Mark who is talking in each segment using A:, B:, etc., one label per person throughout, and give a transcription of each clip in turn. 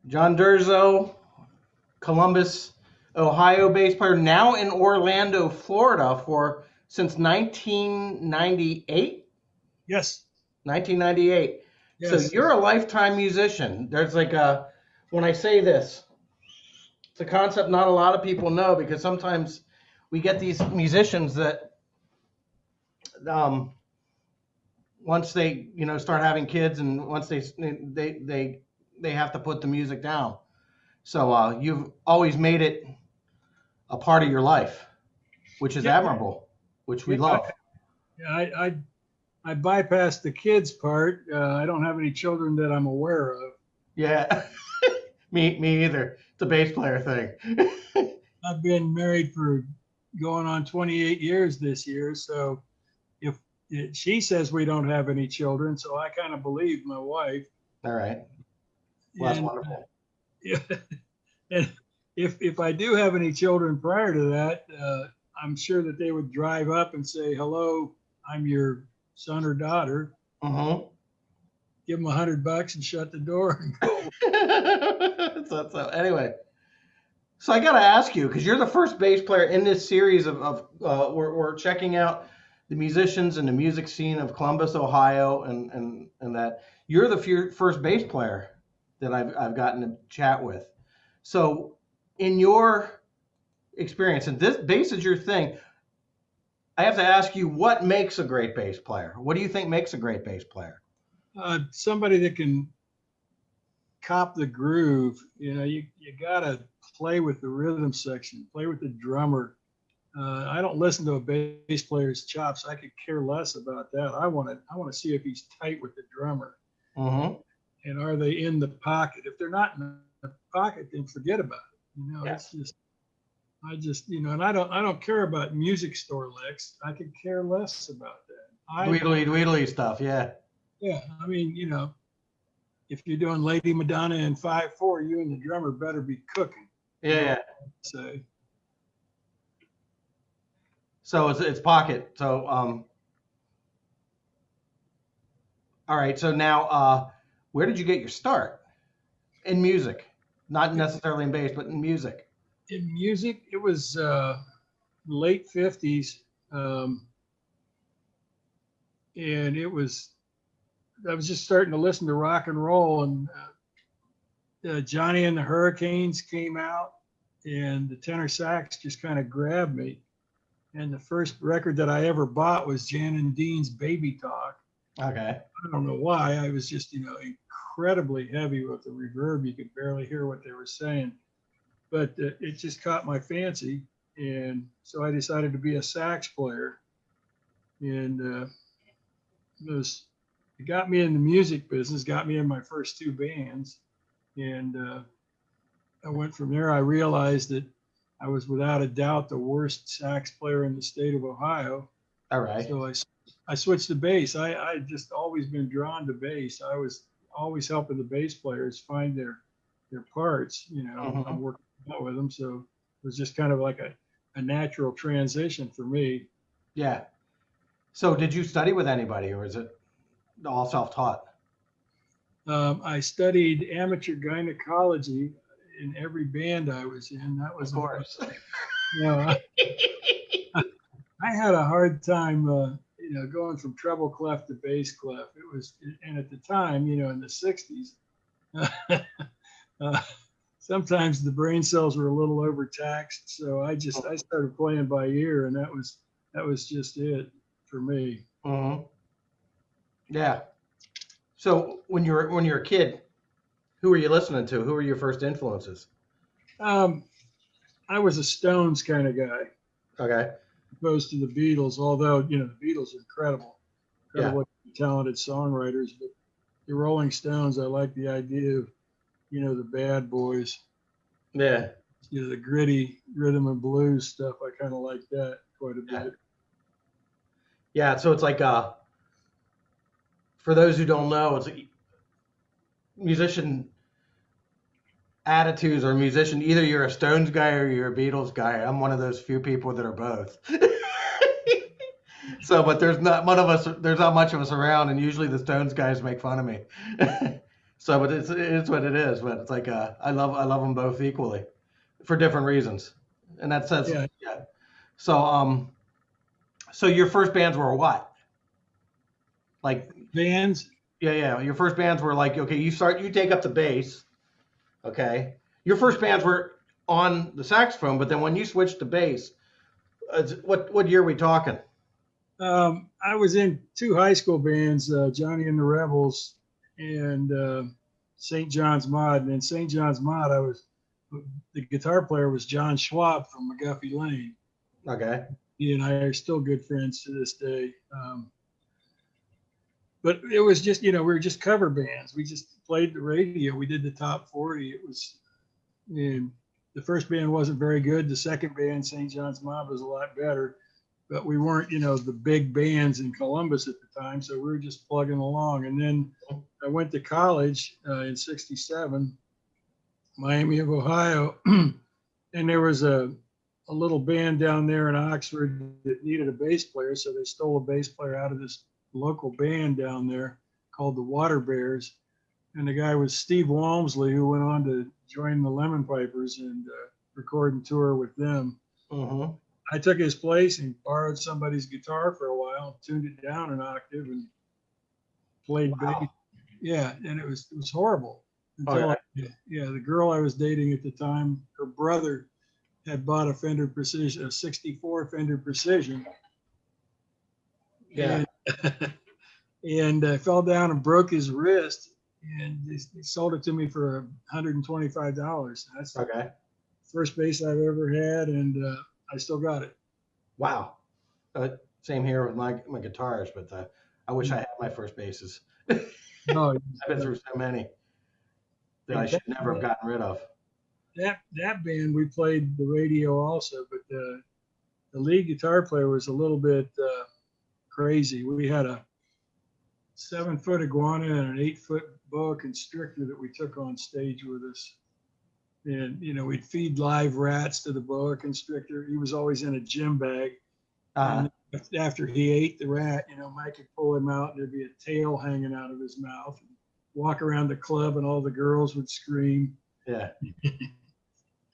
A: John Durzo, Columbus, Ohio bass player, now in Orlando, Florida for since 1998.
B: Yes,
A: 1998. So
B: yes.
A: you're a lifetime musician. There's like a, when I say this, it's a concept not a lot of people know because sometimes we get these musicians that um, once they start having kids and once they have to put the music down. So you've always made it a part of your life, which is
B: Yeah,
A: admirable, which we
B: yeah.
A: love.
B: I bypassed the kids part. I don't have any children that I'm aware of.
A: Yeah, me either. It's a bass player thing.
B: I've been married for going on 28 years this year. So if she says we don't have any children, so I kind of believe my wife.
A: All right. Well, that's
B: And
A: wonderful.
B: yeah, and if I do have any children prior to that, I'm sure that they would drive up and say, "Hello, I'm your son or daughter."
A: Mm-hmm.
B: Give them $100 and shut the door and go.
A: So anyway, so I got to ask you because you're the first bass player in this series of we're checking out the musicians and the music scene of Columbus, Ohio, and that you're the first bass player that I've gotten to chat with. So in your experience, and this bass is your thing, I have to ask you what makes a great bass player. What do you think makes a great bass player?
B: Somebody that can cop the groove. You gotta play with the rhythm section, play with the drummer. I don't listen to a bass player's chops. I could care less about that. I want to see if he's tight with the drummer,
A: Mm-hmm.
B: and are they in the pocket. If they're not in the pocket, then forget about it.
A: Yeah.
B: It's just I just and I don't care about music store licks. I could care less about that.
A: Dweedly dweedly stuff. Yeah.
B: Yeah, I mean, if you're doing Lady Madonna in 5/4, you and the drummer better be cooking.
A: Yeah. Yeah.
B: So
A: So it's pocket. So all right. So now where did you get your start in music? Not necessarily in bass, but in music.
B: in music, it was late 50s, um, and I was just starting to listen to rock and roll, and Johnny and the Hurricanes came out, and the tenor sax just kind of grabbed me. And the first record that I ever bought was Jan and Dean's Baby Talk.
A: Okay.
B: I don't know why. I was just, incredibly heavy with the reverb. You could barely hear what they were saying, but it just caught my fancy. And so I decided to be a sax player. And it got me in the music business, got me in my first two bands. And I went from there. I realized that I was without a doubt the worst sax player in the state of Ohio.
A: All right.
B: So I switched to bass. I just always been drawn to bass. I was always helping the bass players find their parts. I'm
A: Mm-hmm.
B: working out with them, so it was just kind of like a natural transition for me.
A: Yeah. So did you study with anybody, or is it all self-taught?
B: I studied amateur gynecology in every band I was in. That
A: Of
B: was,
A: course.
B: I, I had a hard time, going from treble clef to bass clef. It was, and at the time, in the '60s, uh, sometimes the brain cells were a little overtaxed. So I started playing by ear, and that was just it for me.
A: Mm-hmm. Yeah. So when you're a kid, who were you listening to? Who were your first influences?
B: Um, I was a Stones kind of guy,
A: Okay.
B: opposed to the Beatles. Although the Beatles are
A: Yeah.
B: incredible, talented songwriters. But the Rolling Stones, I like the idea of the bad boys,
A: Yeah.
B: the gritty rhythm and blues stuff. I kind of like that quite a
A: Yeah.
B: bit.
A: Yeah. So it's like for those who don't know, it's like musician attitudes or musician. Either you're a Stones guy or you're a Beatles guy. I'm one of those few people that are both. So, but there's not much of us. There's not much of us around, and usually the Stones guys make fun of me. So, but it's what it is. But it's like I love them both equally, for different reasons, and that says
B: Yeah.
A: yeah. So so your first bands were what? Like
B: Bands.
A: yeah. Your first bands were like okay, you take up the bass, okay. Your first bands were on the saxophone, but then when you switched to bass, what year are we talking?
B: I was in two high school bands, Johnny and the Rebels and St. John's Mod. And in St. John's Mod, the guitar player was John Schwab from McGuffey Lane.
A: Okay.
B: He and I are still good friends to this day. But it was just, we were just cover bands. We just played the radio. We did the top 40. It was, and the first band wasn't very good. The second band, St. John's Mob, was a lot better. But we weren't, the big bands in Columbus at the time. So we were just plugging along. And then I went to college in 67, Miami of Ohio. And there was a little band down there in Oxford that needed a bass player. So they stole a bass player out of this local band down there called the Water Bears. And the guy was Steve Walmsley, who went on to join the Lemon Pipers and record and tour with them.
A: Mm-hmm.
B: I took his place and borrowed somebody's guitar for a while, tuned it down an octave, and played bass. Yeah, and it was horrible. Until the girl I was dating at the time, her brother had bought a Fender Precision, a '64 Fender Precision.
A: Yeah.
B: And I fell down and broke his wrist, and he sold it to me for $125. That's
A: okay.
B: the first bass I've ever had, and I still got it.
A: Wow. Same here with my guitars, but I wish I had my first basses.
B: No,
A: I've been through so many that I should never have gotten rid of.
B: That band, we played the radio also, but the lead guitar player was a little bit crazy. We had a 7-foot iguana and an 8-foot boa constrictor that we took on stage with us. And, we'd feed live rats to the boa constrictor. He was always in a gym bag. And after he ate the rat, Mike could pull him out and there'd be a tail hanging out of his mouth. And walk around the club and all the girls would scream.
A: Yeah.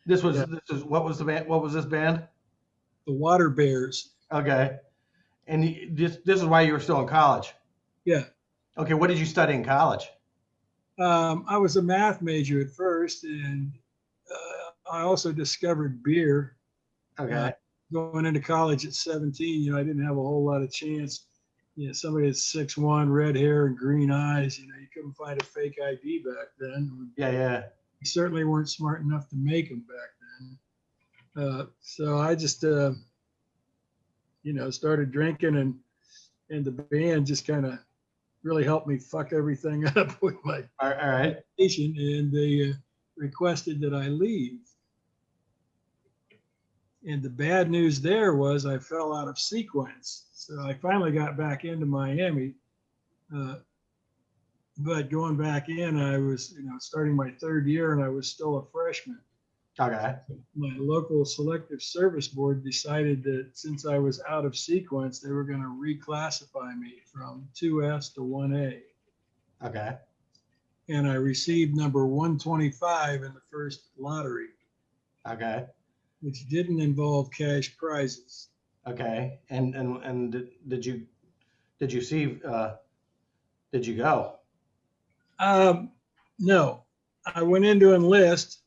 A: This is what was the band? What was this band?
B: The Water Bears.
A: Okay. And this is why you were still in college.
B: Yeah.
A: Okay. What did you study in college?
B: I was a math major at first, and I also discovered beer.
A: Okay.
B: Going into college at 17, I didn't have a whole lot of chance. Somebody had 6'1", red hair and green eyes. You couldn't find a fake ID back then.
A: Yeah.
B: You certainly weren't smart enough to make them back then. So I just, started drinking, and the band just kind of really helped me fuck everything up with my
A: all right.
B: medication, and they requested that I leave. And the bad news there was I fell out of sequence. So I finally got back into Miami. But going back in, I was, starting my third year, and I was still a freshman.
A: Okay.
B: My local selective service board decided that since I was out of sequence, they were going to reclassify me from 2S to 1A.
A: Okay.
B: And I received number 125 in the first lottery.
A: Okay.
B: Which didn't involve cash prizes.
A: Okay. And did you see? Did you go?
B: No, I went in to enlist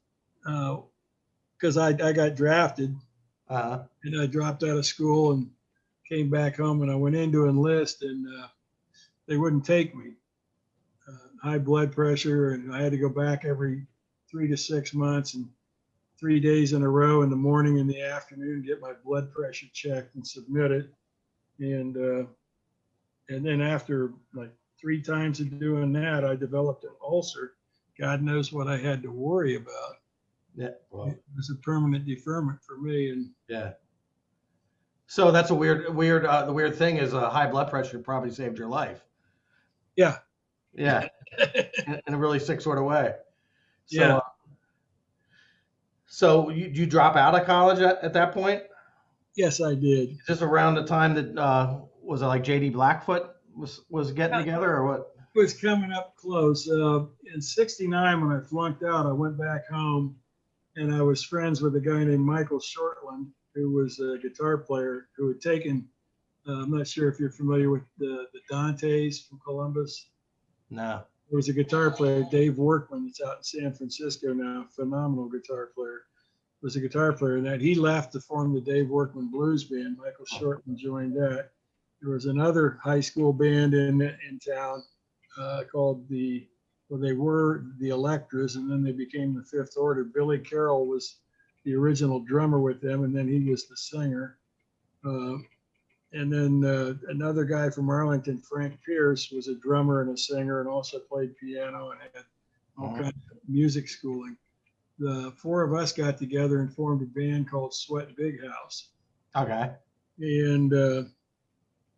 B: because I got drafted, and I dropped out of school and came back home, and I went in to enlist, and they wouldn't take me. High blood pressure, and I had to go back every 3 to 6 months and 3 days in a row in the morning and the afternoon, get my blood pressure checked and submit it. And then after like 3 times of doing that, I developed an ulcer. God knows what I had to worry about.
A: Yeah. Well,
B: it was a permanent deferment for me. And
A: yeah. So that's a weird. The weird thing is high blood pressure probably saved your life.
B: Yeah.
A: Yeah. in a really sick sort of way. So,
B: yeah.
A: So you drop out of college at that point?
B: Yes, I did.
A: Is this around the time that was it like JD Blackfoot was getting together or what?
B: was coming up close. In '69, when I flunked out, I went back home, and I was friends with a guy named Michael Shortland, who was a guitar player who had taken. I'm not sure if you're familiar with the Dantes from Columbus.
A: No.
B: There was a guitar player, Dave Workman, that's out in San Francisco now, phenomenal guitar player. Was a guitar player that he left to form the Dave Workman Blues Band. Michael Shortman joined that. There was another high school band in town called they were the Electras, and then they became the Fifth Order. Billy Carroll was the original drummer with them, and then he was the singer. And then another guy from Arlington, Frank Pierce, was a drummer and a singer, and also played piano and had all kinds of music schooling. The four of us got together and formed a band called Sweat Big House.
A: Okay.
B: And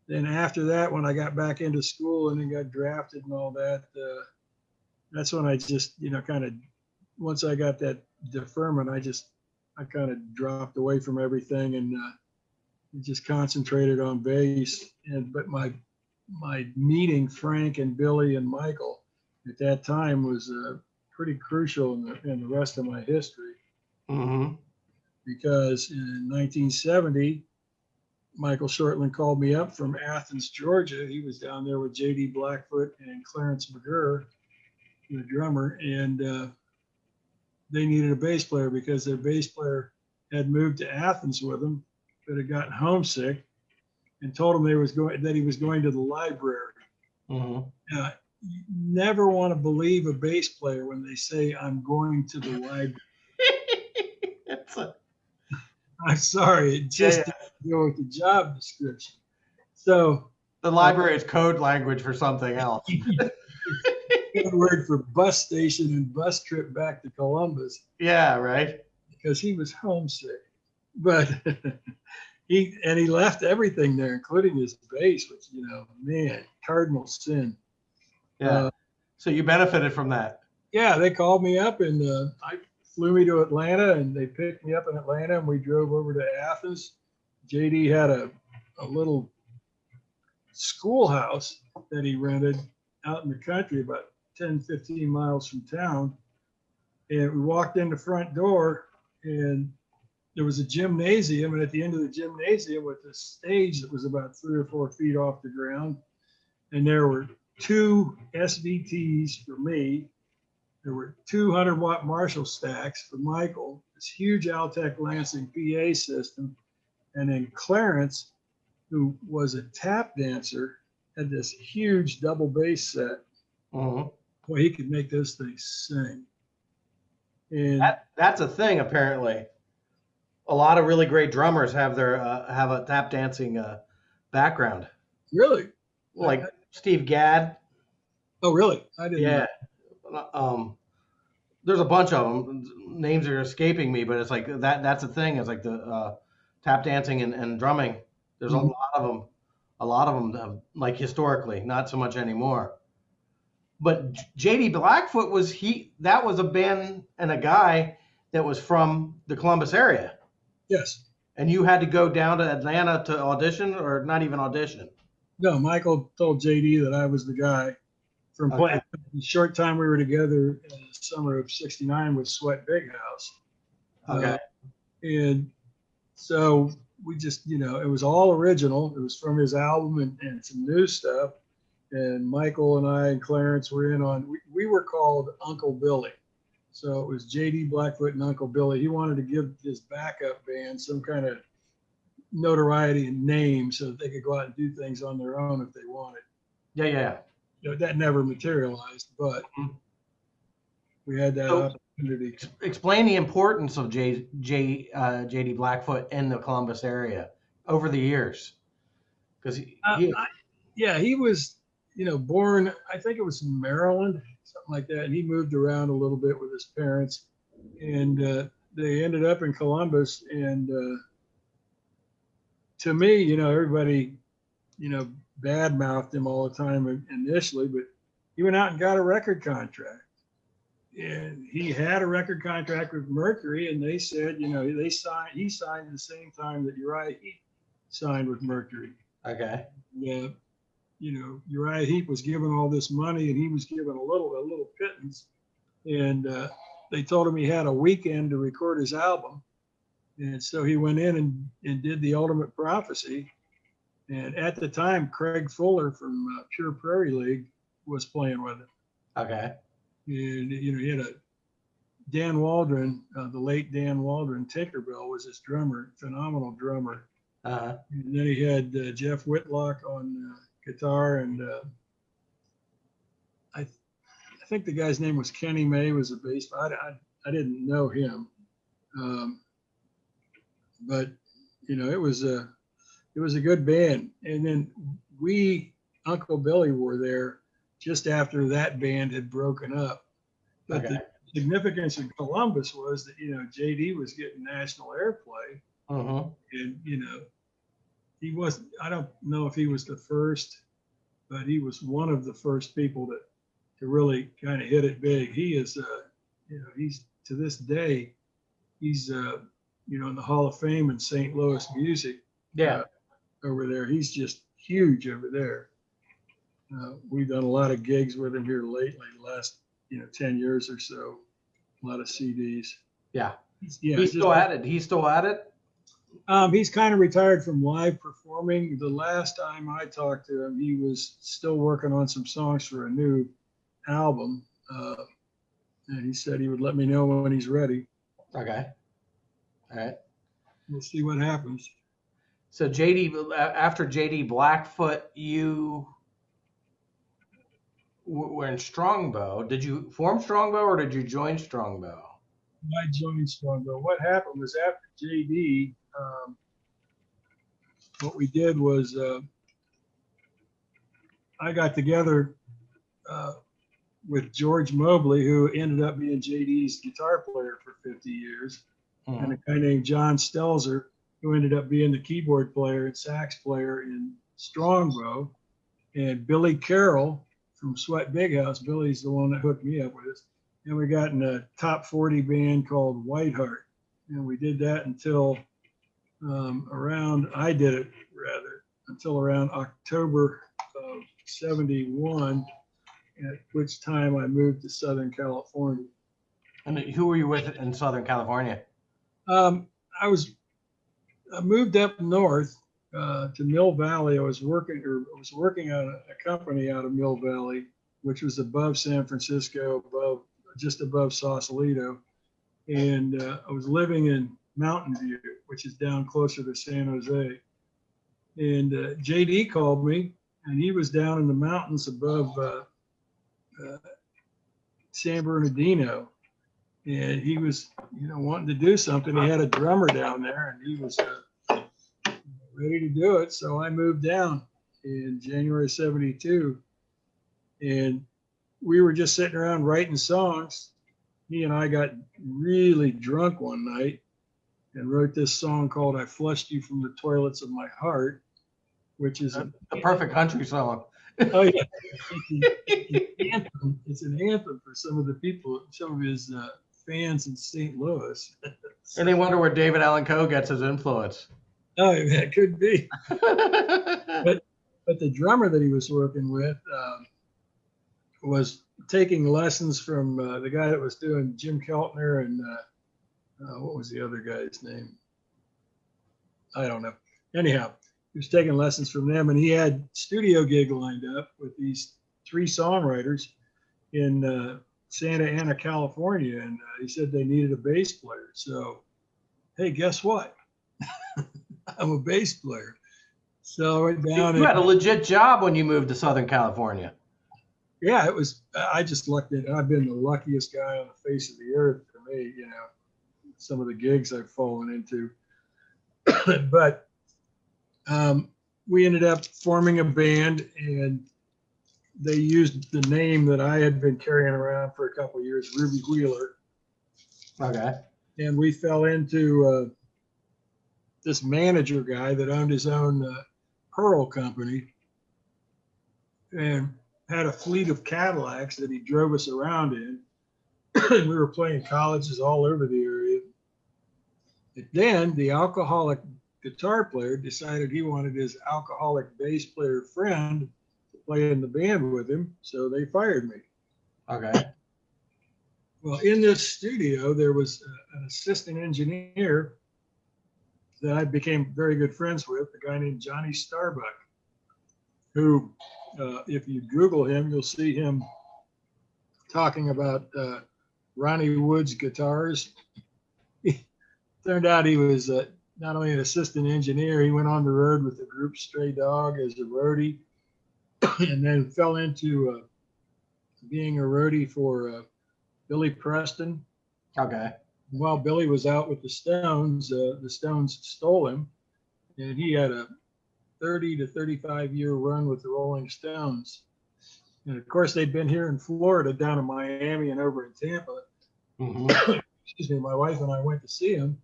B: then after that, when I got back into school and then got drafted and all that, that's when I just, kind of, once I got that deferment, I kind of dropped away from everything and just concentrated on bass. But my meeting Frank and Billy and Michael at that time was pretty crucial in the rest of my history.
A: Mm-hmm.
B: Because in 1970, Michael Shortland called me up from Athens, Georgia. He was down there with JD Blackfoot and Clarence McGurr, the drummer, and they needed a bass player because their bass player had moved to Athens with them, but had gotten homesick, and told him that he was going to the library.
A: Mm-hmm.
B: You never want to believe a bass player when they say, "I'm going to the library." I'm sorry, it just doesn't go with the job description. So
A: the library is code language for something else.
B: Good word for bus station and bus trip back to Columbus.
A: Yeah, right.
B: Because he was homesick, but he left everything there, including his bass, which man, cardinal sin.
A: Yeah. So you benefited from that.
B: Yeah, they called me up and I flew me to Atlanta, and they picked me up in Atlanta, and we drove over to Athens. JD had a little schoolhouse that he rented out in the country, about 10, 15 miles from town. And we walked in the front door, and there was a gymnasium, and at the end of the gymnasium was a stage that was about 3 or 4 feet off the ground. And there were 2 SVTs for me. There were 200-watt Marshall stacks for Michael, this huge Altec Lansing PA system. And then Clarence, who was a tap dancer, had this huge double bass set.
A: Mm-hmm.
B: Boy, he could make those things sing. And
A: that's a thing, apparently. A lot of really great drummers have a tap dancing background.
B: Really?
A: Like Steve Gadd.
B: Oh, really? I didn't know.
A: There's a bunch of them. Names are escaping me, but it's like that's a thing. It's like the tap dancing and drumming. There's a lot of them. A lot of them, like historically, not so much anymore. But JD Blackfoot that was a band and a guy that was from the Columbus area.
B: Yes.
A: And you had to go down to Atlanta to audition, or not even audition?
B: No, Michael told JD that I was the guy from playing. The short time we were together in the summer of '69 with Sweat Big House.
A: Okay.
B: And so we just, it was all original. It was from his album and some new stuff. And Michael and I and Clarence were in on, we were called Uncle Billy. So it was JD Blackfoot and Uncle Billy. He wanted to give his backup band some kind of notoriety and name so that they could go out and do things on their own if they wanted.
A: Yeah.
B: That never materialized, but we had that opportunity.
A: Explain the importance of JD Blackfoot in the Columbus area over the years. Because
B: he was, born, I think it was in Maryland, something like that. And he moved around a little bit with his parents, and they ended up in Columbus. And to me, everybody, bad-mouthed him all the time initially, but he went out and got a record contract. And he had a record contract with Mercury, and they said, he signed the same time that Uriah Heep signed with Mercury.
A: Okay.
B: Yeah. Uriah Heep was given all this money, and he was given a little pittance, and they told him he had a weekend to record his album, and so he went in and did the Ultimate Prophecy, and at the time Craig Fuller from Pure Prairie League was playing with him.
A: Okay.
B: And he had a Dan Waldron, the late Dan Waldron, Tinkerbell was his drummer, phenomenal drummer.
A: Uh-huh.
B: And then he had Jeff Whitlock on guitar, and I think the guy's name was Kenny May, was a bass. I didn't know him, but it was a good band. And then Uncle Billy were there just after that band had broken up. But
A: Okay.
B: the significance of Columbus was that JD was getting national airplay, and he was, I don't know if he was the first, but he was one of the first people to really kind of hit it big. He is, he's to this day, he's, in the Hall of Fame in St. Louis music.
A: Yeah.
B: Over there. He's just huge over there. We've done a lot of gigs with him here lately, the last, 10 years or so, a lot of CDs.
A: Yeah.
B: Yeah.
A: He's still at it. He's still at it.
B: He's kind of retired from live performing. The last time I talked to him, he was still working on some songs for a new album. And he said he would let me know when he's ready.
A: Okay. All right.
B: We'll see what happens.
A: So after JD Blackfoot, you were in Strongbow. Did you form Strongbow or did you join Strongbow?
B: I joined Strongbow. What happened was after JD, what we did was I got together with George Mobley, who ended up being JD's guitar player for 50 years, and a guy named John Stelzer, who ended up being the keyboard player and sax player in Strongbow, and Billy Carroll from Sweat Big House. Billy's the one that hooked me up with this. And we got in a top 40 band called Whiteheart. And we did that until until around October of 71, at which time I moved to Southern California.
A: And who were you with in Southern California?
B: I moved up north to Mill Valley. I was working on a company out of Mill Valley, which was above San Francisco, just above Sausalito. And I was living in Mountain View, which is down closer to San Jose. And JD called me, and he was down in the mountains above San Bernardino. And he was, wanting to do something. He had a drummer down there, and he was ready to do it. So I moved down in January 72. And we were just sitting around writing songs. He and I got really drunk one night and wrote this song called I Flushed You from the Toilets of My Heart, which is
A: a perfect country song.
B: Oh, yeah. It's an anthem for some of his fans in St. Louis.
A: And they wonder where David Allan Coe gets his influence.
B: Oh, it could be. But the drummer that he was working with was taking lessons from the guy that was doing Jim Keltner and what was the other guy's name? I don't know. Anyhow, he was taking lessons from them, and he had studio gig lined up with these 3 songwriters in Santa Ana, California, and he said they needed a bass player. So, hey, guess what? I'm a bass player. So I went down.
A: You had a legit job when you moved to Southern California.
B: Yeah, it was. I just lucked it. I've been the luckiest guy on the face of the earth for me. Some of the gigs I've fallen into. But we ended up forming a band, and they used the name that I had been carrying around for a couple of years, Ruby Wheeler.
A: Okay.
B: And we fell into this manager guy that owned his own pearl company, and had a fleet of Cadillacs that he drove us around in. And we were playing colleges all over the area. But then the alcoholic guitar player decided he wanted his alcoholic bass player friend play in the band with him, so they fired me.
A: Okay.
B: Well, in this studio, there was an assistant engineer that I became very good friends with, a guy named Johnny Starbuck, who, if you Google him, you'll see him talking about Ronnie Wood's guitars. Turned out he was not only an assistant engineer, he went on the road with the group Stray Dog as a roadie, and then fell into being a roadie for Billy Preston.
A: Okay.
B: While Billy was out with the Stones stole him, and he had a 30 to 35-year run with the Rolling Stones. And of course, they'd been here in Florida, down in Miami and over in Tampa.
A: Mm-hmm.
B: Excuse me, my wife and I went to see him.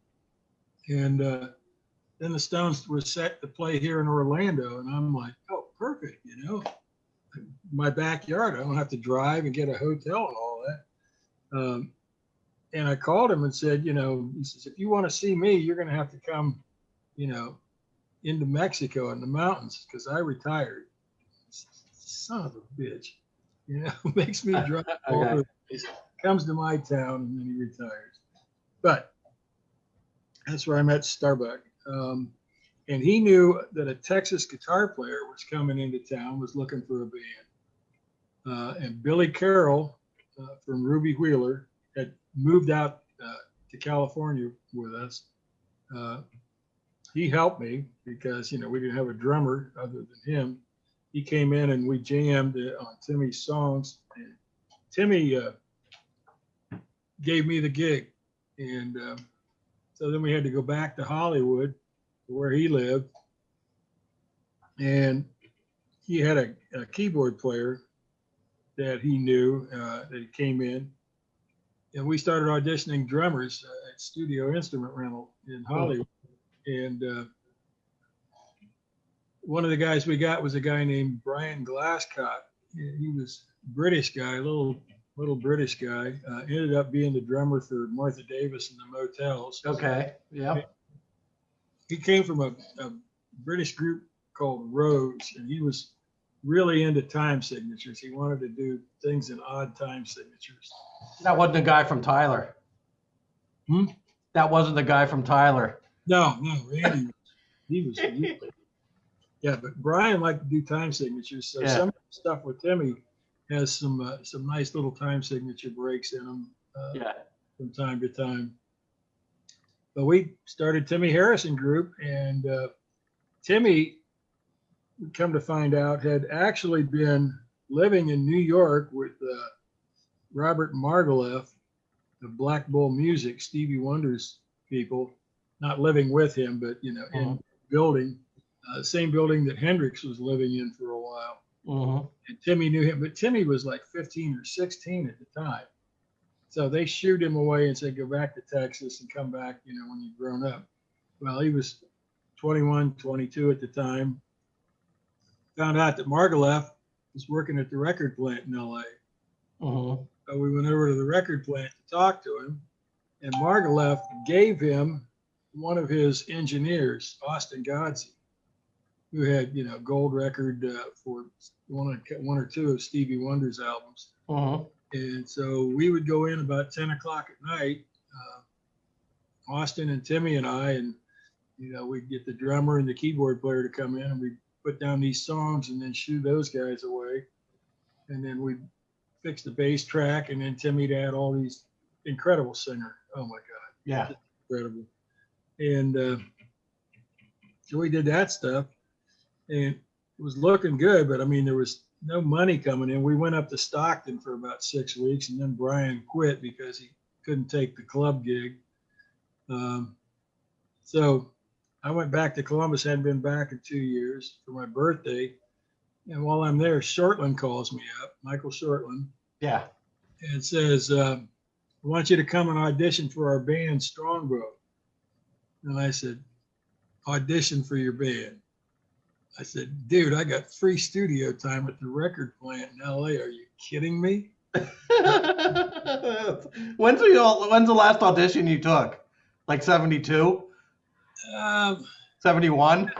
B: And then the Stones were set to play here in Orlando. And I'm like, oh, perfect, you know. My backyard, I don't have to drive and get a hotel and all that. And I called him and said, you know, he says, if you want to see me, you're going to have to come, you know, into Mexico in the mountains, because I retired. Son of a bitch, you know, makes me drive all over the place, comes to my town, and then he retires. But that's where I met Starbuck. And he knew that a Texas guitar player was coming into town, was looking for a band. And Billy Carroll from Ruby Wheeler had moved out to California with us. He helped me because, you know, we didn't have a drummer other than him. He came in and we jammed on Timmy's songs. And Timmy gave me the gig. And so then we had to go back to Hollywood, where he lived. And he had a keyboard player that he knew that came in. And we started auditioning drummers at Studio Instrument Rental in Hollywood. And one of the guys we got was a guy named Brian Glasscott. He was a British guy, a little British guy. Ended up being the drummer for Martha Davis and the Motels.
A: Okay. Yeah.
B: He came from a British group called Rose, and he was really into time signatures. He wanted to do things in odd time signatures.
A: That wasn't the guy from Tyler. That wasn't the guy from Tyler.
B: No, Randy. He was really, yeah, but Brian liked to do time signatures. So some of the stuff with Timmy has some nice little time signature breaks in them from time to time. But we started Timmy Harrison Group, and Timmy, come to find out, had actually been living in New York with Robert Margouleff of Black Bull Music, Stevie Wonder's people, not living with him, but, you know, in building, the same building that Hendrix was living in for a while. And Timmy knew him, but Timmy was like 15 or 16 at the time. So they shooed him away and said, go back to Texas and come back, you know, when you've grown up. Well, he was 21, 22 at the time. Found out that Margouleff was working at the record plant in LA. So we went over to the record plant to talk to him, and Margouleff gave him one of his engineers, Austin Godsey, who had, you know, gold record for one or two of Stevie Wonder's albums. And so we would go in about 10 o'clock at night, Austin and Timmy and I, and, you know, we'd get the drummer and the keyboard player to come in, and we'd put down these songs and then shoo those guys away. And then we'd fix the bass track, and then Timmy'd add all these incredible singer. Oh my God.
A: Yeah.
B: Incredible. And so we did that stuff, and it was looking good, but I mean, there was no money coming in. We went up to Stockton for about 6 weeks, and then Brian quit because he couldn't take the club gig. So I went back to Columbus, hadn't been back in 2 years, for my birthday. And while I'm there, Shortland calls me up, Michael Shortland.
A: Yeah.
B: And says, I want you to come and audition for our band, Strongbow. And I said, audition for your band? I said, dude, I got free studio time at the record plant in LA. Are you kidding me?
A: When's the last audition you took? Like 72? 71?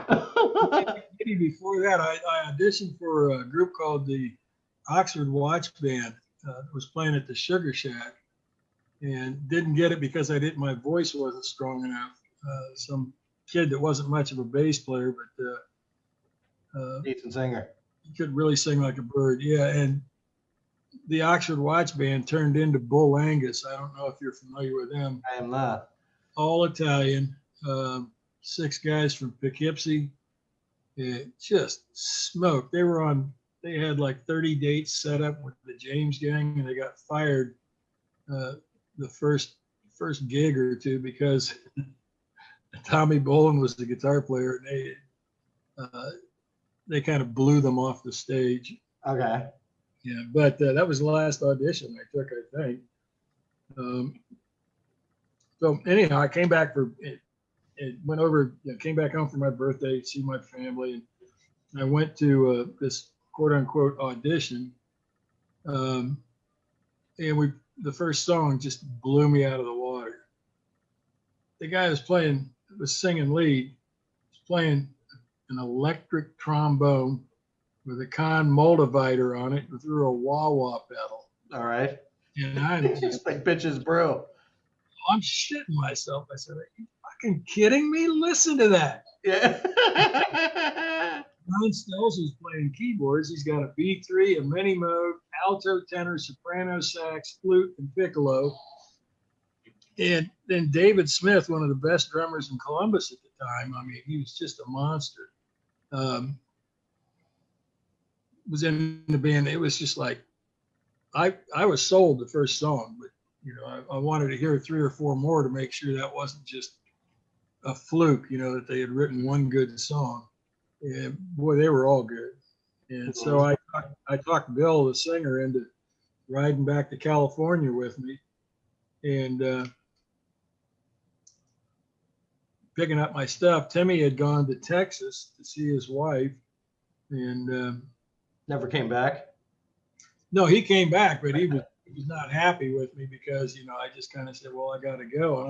B: Maybe before that, I auditioned for a group called the Oxford Watch Band. That was playing at the Sugar Shack, and didn't get it because my voice wasn't strong enough. Some kid that wasn't much of a bass player, but
A: Decent singer.
B: he could really sing like a bird. Yeah, and the Oxford Watch Band turned into Bull Angus. I don't know if you're familiar with them.
A: I am not.
B: All Italian, 6 guys from Poughkeepsie. It just smoked. They had like 30 dates set up with the James Gang, and they got fired the first gig or two because Tommy Bolin was the guitar player, and they kind of blew them off the stage.
A: Okay.
B: Yeah, but that was the last audition I took, I think. So anyhow, I came back came back home for my birthday to see my family, and I went to this quote unquote audition. And the first song just blew me out of the water. The guy was singing lead, was playing an electric trombone with a con multivider on it and through a wah-wah pedal.
A: All right.
B: And I'm just
A: like bitches brew.
B: I'm shitting myself. I said, are you fucking kidding me? Listen to that.
A: Yeah.
B: Ron Stelz was playing keyboards. He's got a B3, a mini mode, alto, tenor, soprano, sax, flute, and piccolo. And then David Smith, one of the best drummers in Columbus at the time, I mean, he was just a monster, was in the band. It was just like, I was sold the first song, but I wanted to hear 3 or 4 more to make sure that wasn't just a fluke, that they had written one good song. And boy, they were all good. And so I talked Bill, the singer, into riding back to California with me and picking up my stuff. Timmy had gone to Texas to see his wife, and
A: never came back.
B: No, he came back, but he was not happy with me because I just kind of said, well, I got to go,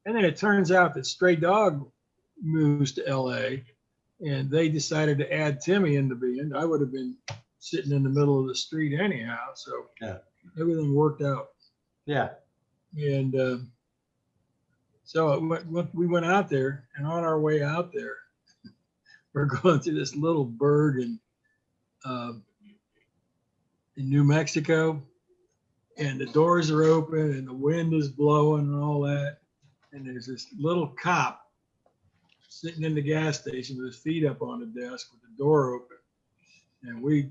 B: and then it turns out that Stray Dog moves to L.A. and they decided to add Timmy in the band. I would have been sitting in the middle of the street anyhow, so yeah, everything worked out.
A: Yeah,
B: and so we went out there, and on our way out there, we're going through this little burg in New Mexico, and the doors are open and the wind is blowing and all that. And there's this little cop sitting in the gas station with his feet up on the desk with the door open. And we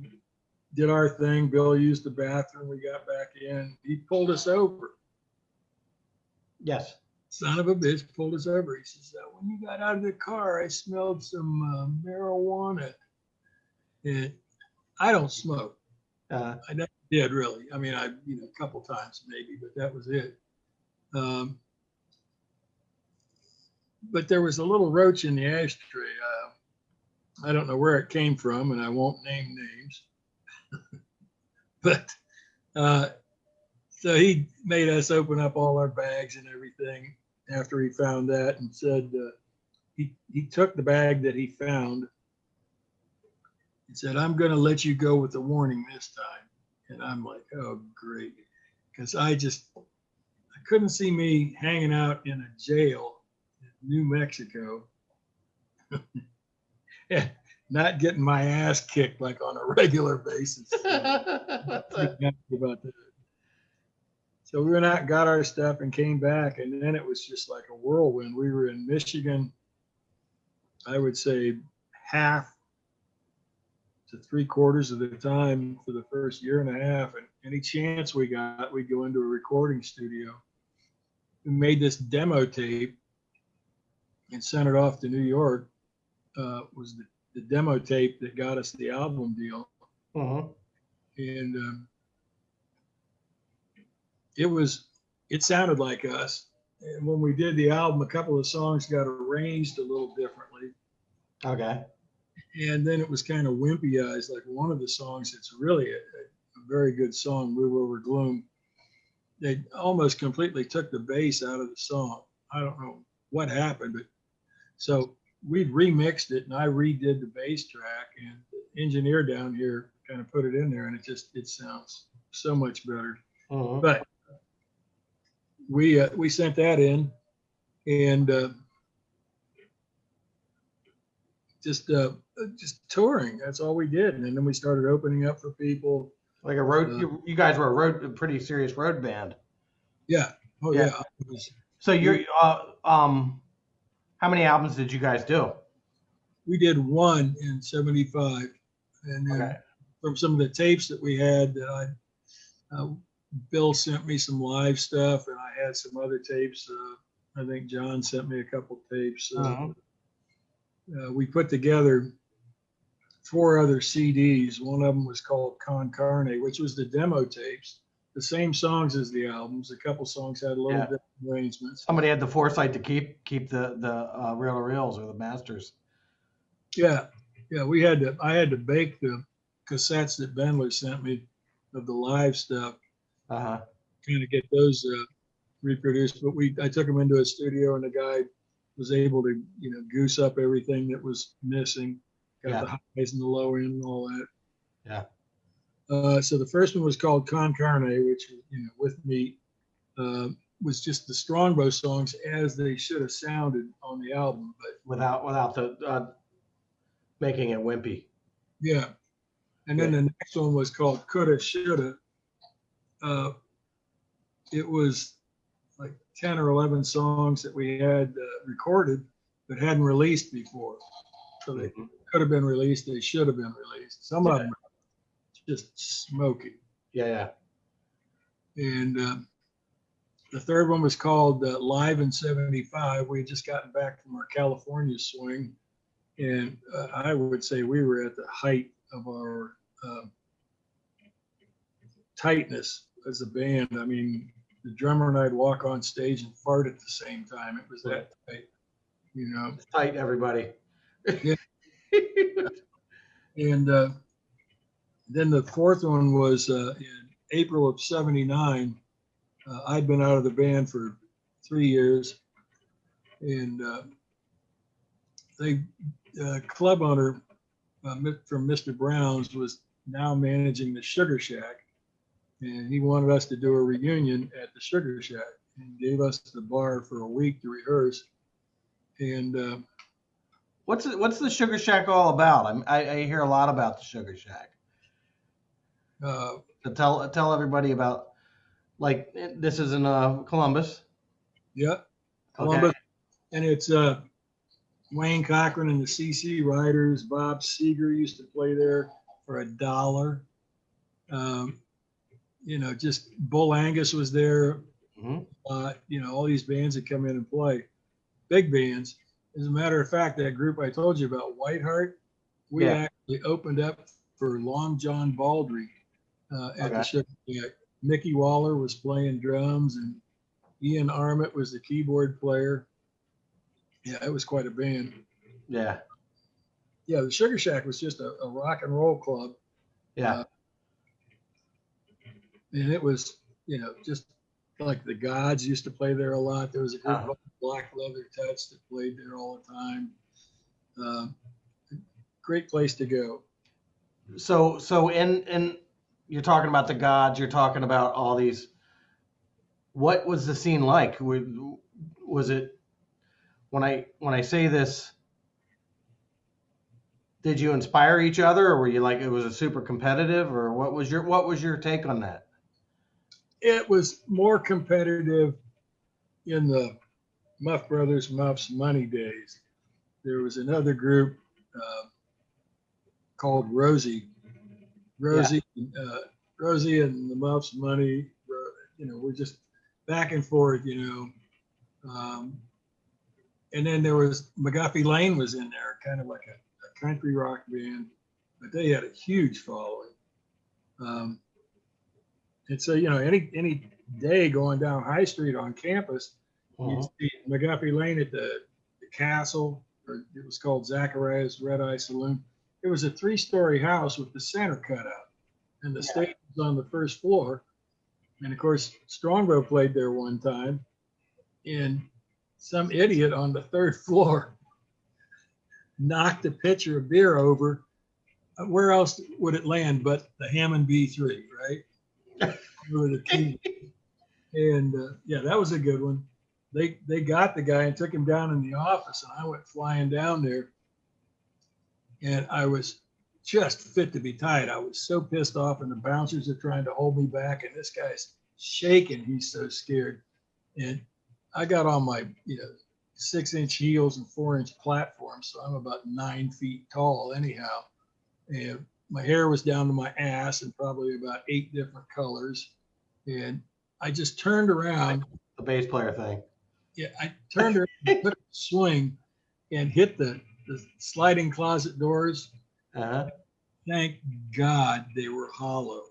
B: did our thing. Bill used the bathroom. We got back in. He pulled us over.
A: Yes.
B: Son of a bitch pulled us over. He says, when you got out of the car, I smelled some marijuana. And I don't smoke. I never did, really. I mean, a couple times maybe, but that was it. But there was a little roach in the ashtray. I don't know where it came from, and I won't name names. But so he made us open up all our bags and everything after he found that, and said he took the bag that he found and said, I'm going to let you go with a warning this time. And I'm like, oh, great. Because I couldn't see me hanging out in a jail in New Mexico, not getting my ass kicked like on a regular basis. About that. So we went out and got our stuff and came back. And then it was just like a whirlwind. We were in Michigan, I would say half to 3/4 of the time for the first year and a half. And any chance we got, we'd go into a recording studio. We made this demo tape and sent it off to New York. Was the demo tape that got us the album deal.
A: Uh-huh.
B: And it sounded like us. And when we did the album, a couple of songs got arranged a little differently.
A: Okay.
B: And then it was kind of wimpyized. Like one of the songs, it's really a very good song, Move Over Gloom. They almost completely took the bass out of the song. I don't know what happened, but so we'd remixed it, and I redid the bass track, and the engineer down here kind of put it in there, and it sounds so much better.
A: Mhm.
B: But we sent that in, and just touring. That's all we did, and then we started opening up for people.
A: Like a road, you guys were a pretty serious road band.
B: Yeah. Oh
A: Yeah.
B: yeah.
A: So you're how many albums did you guys do?
B: We did one in '75, and then
A: Okay.
B: from some of the tapes that we had, that Bill sent me some live stuff, and I had some other tapes. I think John sent me a couple tapes. We put together 4 other CDs. One of them was called Con Carne, which was the demo tapes, the same songs as the albums. A couple songs had a little different arrangements.
A: Somebody had the foresight to keep the reel-to-reels or the masters.
B: Yeah, yeah. I had to bake the cassettes that Bendler sent me of the live stuff.
A: Uh-huh.
B: Kind of get those reproduced. But I took them into a studio, and the guy was able to, goose up everything that was missing. Got the highs and the low end and all that.
A: Yeah.
B: So the first one was called Con Carne, which, with me, was just the Strongbow songs as they should have sounded on the album, but
A: without the making it wimpy.
B: Yeah. And then the next one was called Coulda Shoulda. It was like 10 or 11 songs that we had recorded but hadn't released before. So they could have been released. They should have been released. Some of them just smoky.
A: Yeah.
B: And the third one was called Live in '75. We had just gotten back from our California swing. And I would say we were at the height of our tightness as a band. I mean, the drummer and I'd walk on stage and fart at the same time. It was that tight, It's
A: tight, everybody.
B: Yeah. And then the fourth one was in April of '79. I'd been out of the band for 3 years, and club owner from Mr. Brown's was now managing the Sugar Shack, and he wanted us to do a reunion at the Sugar Shack, and gave us the bar for a week to rehearse. And
A: what's the Sugar Shack all about? I hear a lot about the Sugar Shack. Tell everybody about, like, this is in Columbus.
B: Yeah, Columbus, okay. And it's Wayne Cochran and the CC Riders. Bob Seger used to play there for $1. Just Bull Angus was there. Mm-hmm. All these bands that come in and play, big bands. As a matter of fact, that group I told you about, Whiteheart, we actually opened up for Long John Baldry at the Sugar Shack. Mickey Waller was playing drums, and Ian Armit was the keyboard player. Yeah, it was quite a band.
A: Yeah.
B: Yeah, the Sugar Shack was just a rock and roll club.
A: Yeah.
B: And it was, just like the Gods used to play there a lot. There was a group called Black Leather Touch that played there all the time. Great place to go.
A: So in you're talking about the Gods, you're talking about all these. What was the scene like? Was it, when I say this, did you inspire each other, or were you like, it was a super competitive, or what was your take on that?
B: It was more competitive in the Muff Brothers, Muff's Money days. There was another group called Rosie. Rosie and the Muff's Money, we're just back and forth, and then there was McGuffey Lane was in there, kind of like a country rock band, but they had a huge following. And so, any day going down High Street on campus, you'd see McGuffey Lane at the Castle, or it was called Zachariah's Red Eye Saloon. It was a 3-story house with the center cut out, and the stage was on the first floor. And of course, Strongbow played there one time, and some idiot on the 3rd floor knocked a pitcher of beer over. Where else would it land but the Hammond B3, right? Over the key. And yeah, that was a good one. They got the guy and took him down in the office, and I went flying down there, and I was just fit to be tied. I was so pissed off, and the bouncers are trying to hold me back, and this guy's shaking. He's so scared. And I got on my 6-inch heels and 4-inch platform, so I'm about 9 feet tall anyhow. And my hair was down to my ass and probably about 8 different colors. And I just turned around.
A: The bass player thing.
B: Yeah, I turned around and took a swing and hit the sliding closet doors.
A: Uh-huh.
B: Thank God they were hollow.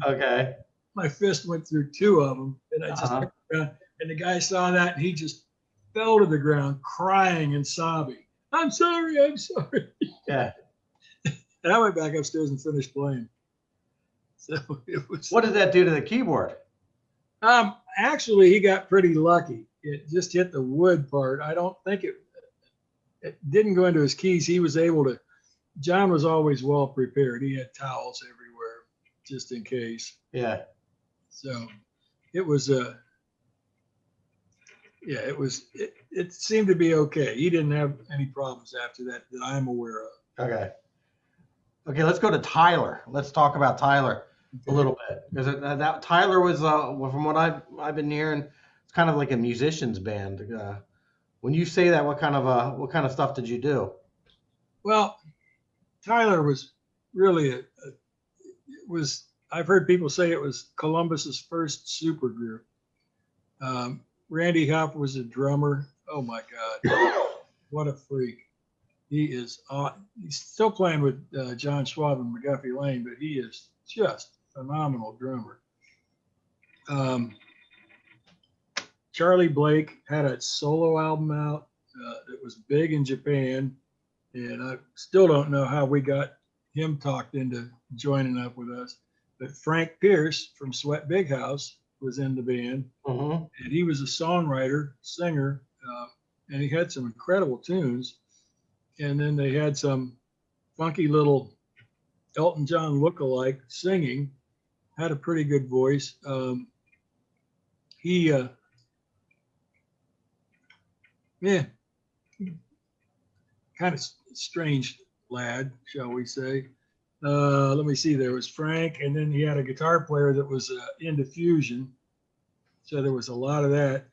A: Okay.
B: My fist went through 2 of them, and I just turned around, and the guy saw that, and he just fell to the ground crying and sobbing. I'm sorry, I'm sorry.
A: Yeah.
B: And I went back upstairs and finished playing. So it was.
A: What did that do to the keyboard?
B: Actually, he got pretty lucky. It just hit the wood part. I don't think it didn't go into his keys. He was able to. John was always well prepared. He had towels everywhere just in case.
A: Yeah.
B: So it was it seemed to be okay. He didn't have any problems after that I'm aware of.
A: Okay. Okay, let's go to Tyler. Let's talk about Tyler a little bit, because that Tyler was from what I've been hearing, it's kind of like a musician's band. When you say that, what kind of stuff did you do?
B: Well, Tyler was really I've heard people say it was Columbus's first supergroup. Randy Huff was a drummer. Oh my God, what a freak! He is. He's still playing with John Schwab and McGuffey Lane, but he is just a phenomenal drummer. Charlie Blake had a solo album out that was big in Japan, and I still don't know how we got him talked into joining up with us. But Frank Pierce from Sweat Big House was in the band, and he was a songwriter, singer, and he had some incredible tunes. And then they had some funky little Elton John lookalike singing, had a pretty good voice. He kind of strange lad, shall we say. Let me see, there was Frank, and then he had a guitar player that was into fusion. So there was a lot of that.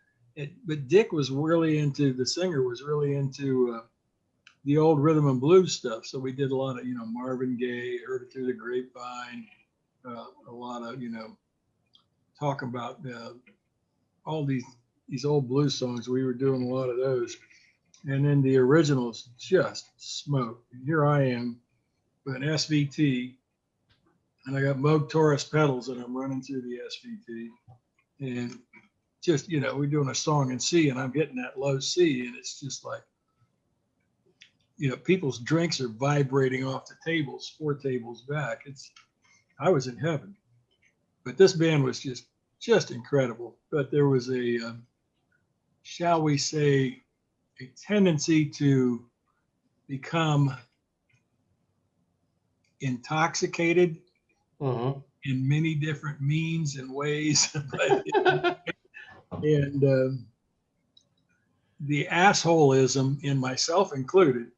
B: But Dick was really into, the singer was really into the old rhythm and blues stuff. So we did a lot of, Marvin Gaye, Heard It Through the Grapevine, a lot of, talk about all these old blues songs. We were doing a lot of those. And then the originals just smoke. Here I am with an SVT, and I got Moog Taurus pedals, and I'm running through the SVT. And just, we're doing a song in C, and I'm hitting that low C, and it's just like, people's drinks are vibrating off the tables, 4 tables back. I was in heaven. But this band was just incredible. But there was a, shall we say, a tendency to become intoxicated in many different means and ways. And the assholeism, in myself included,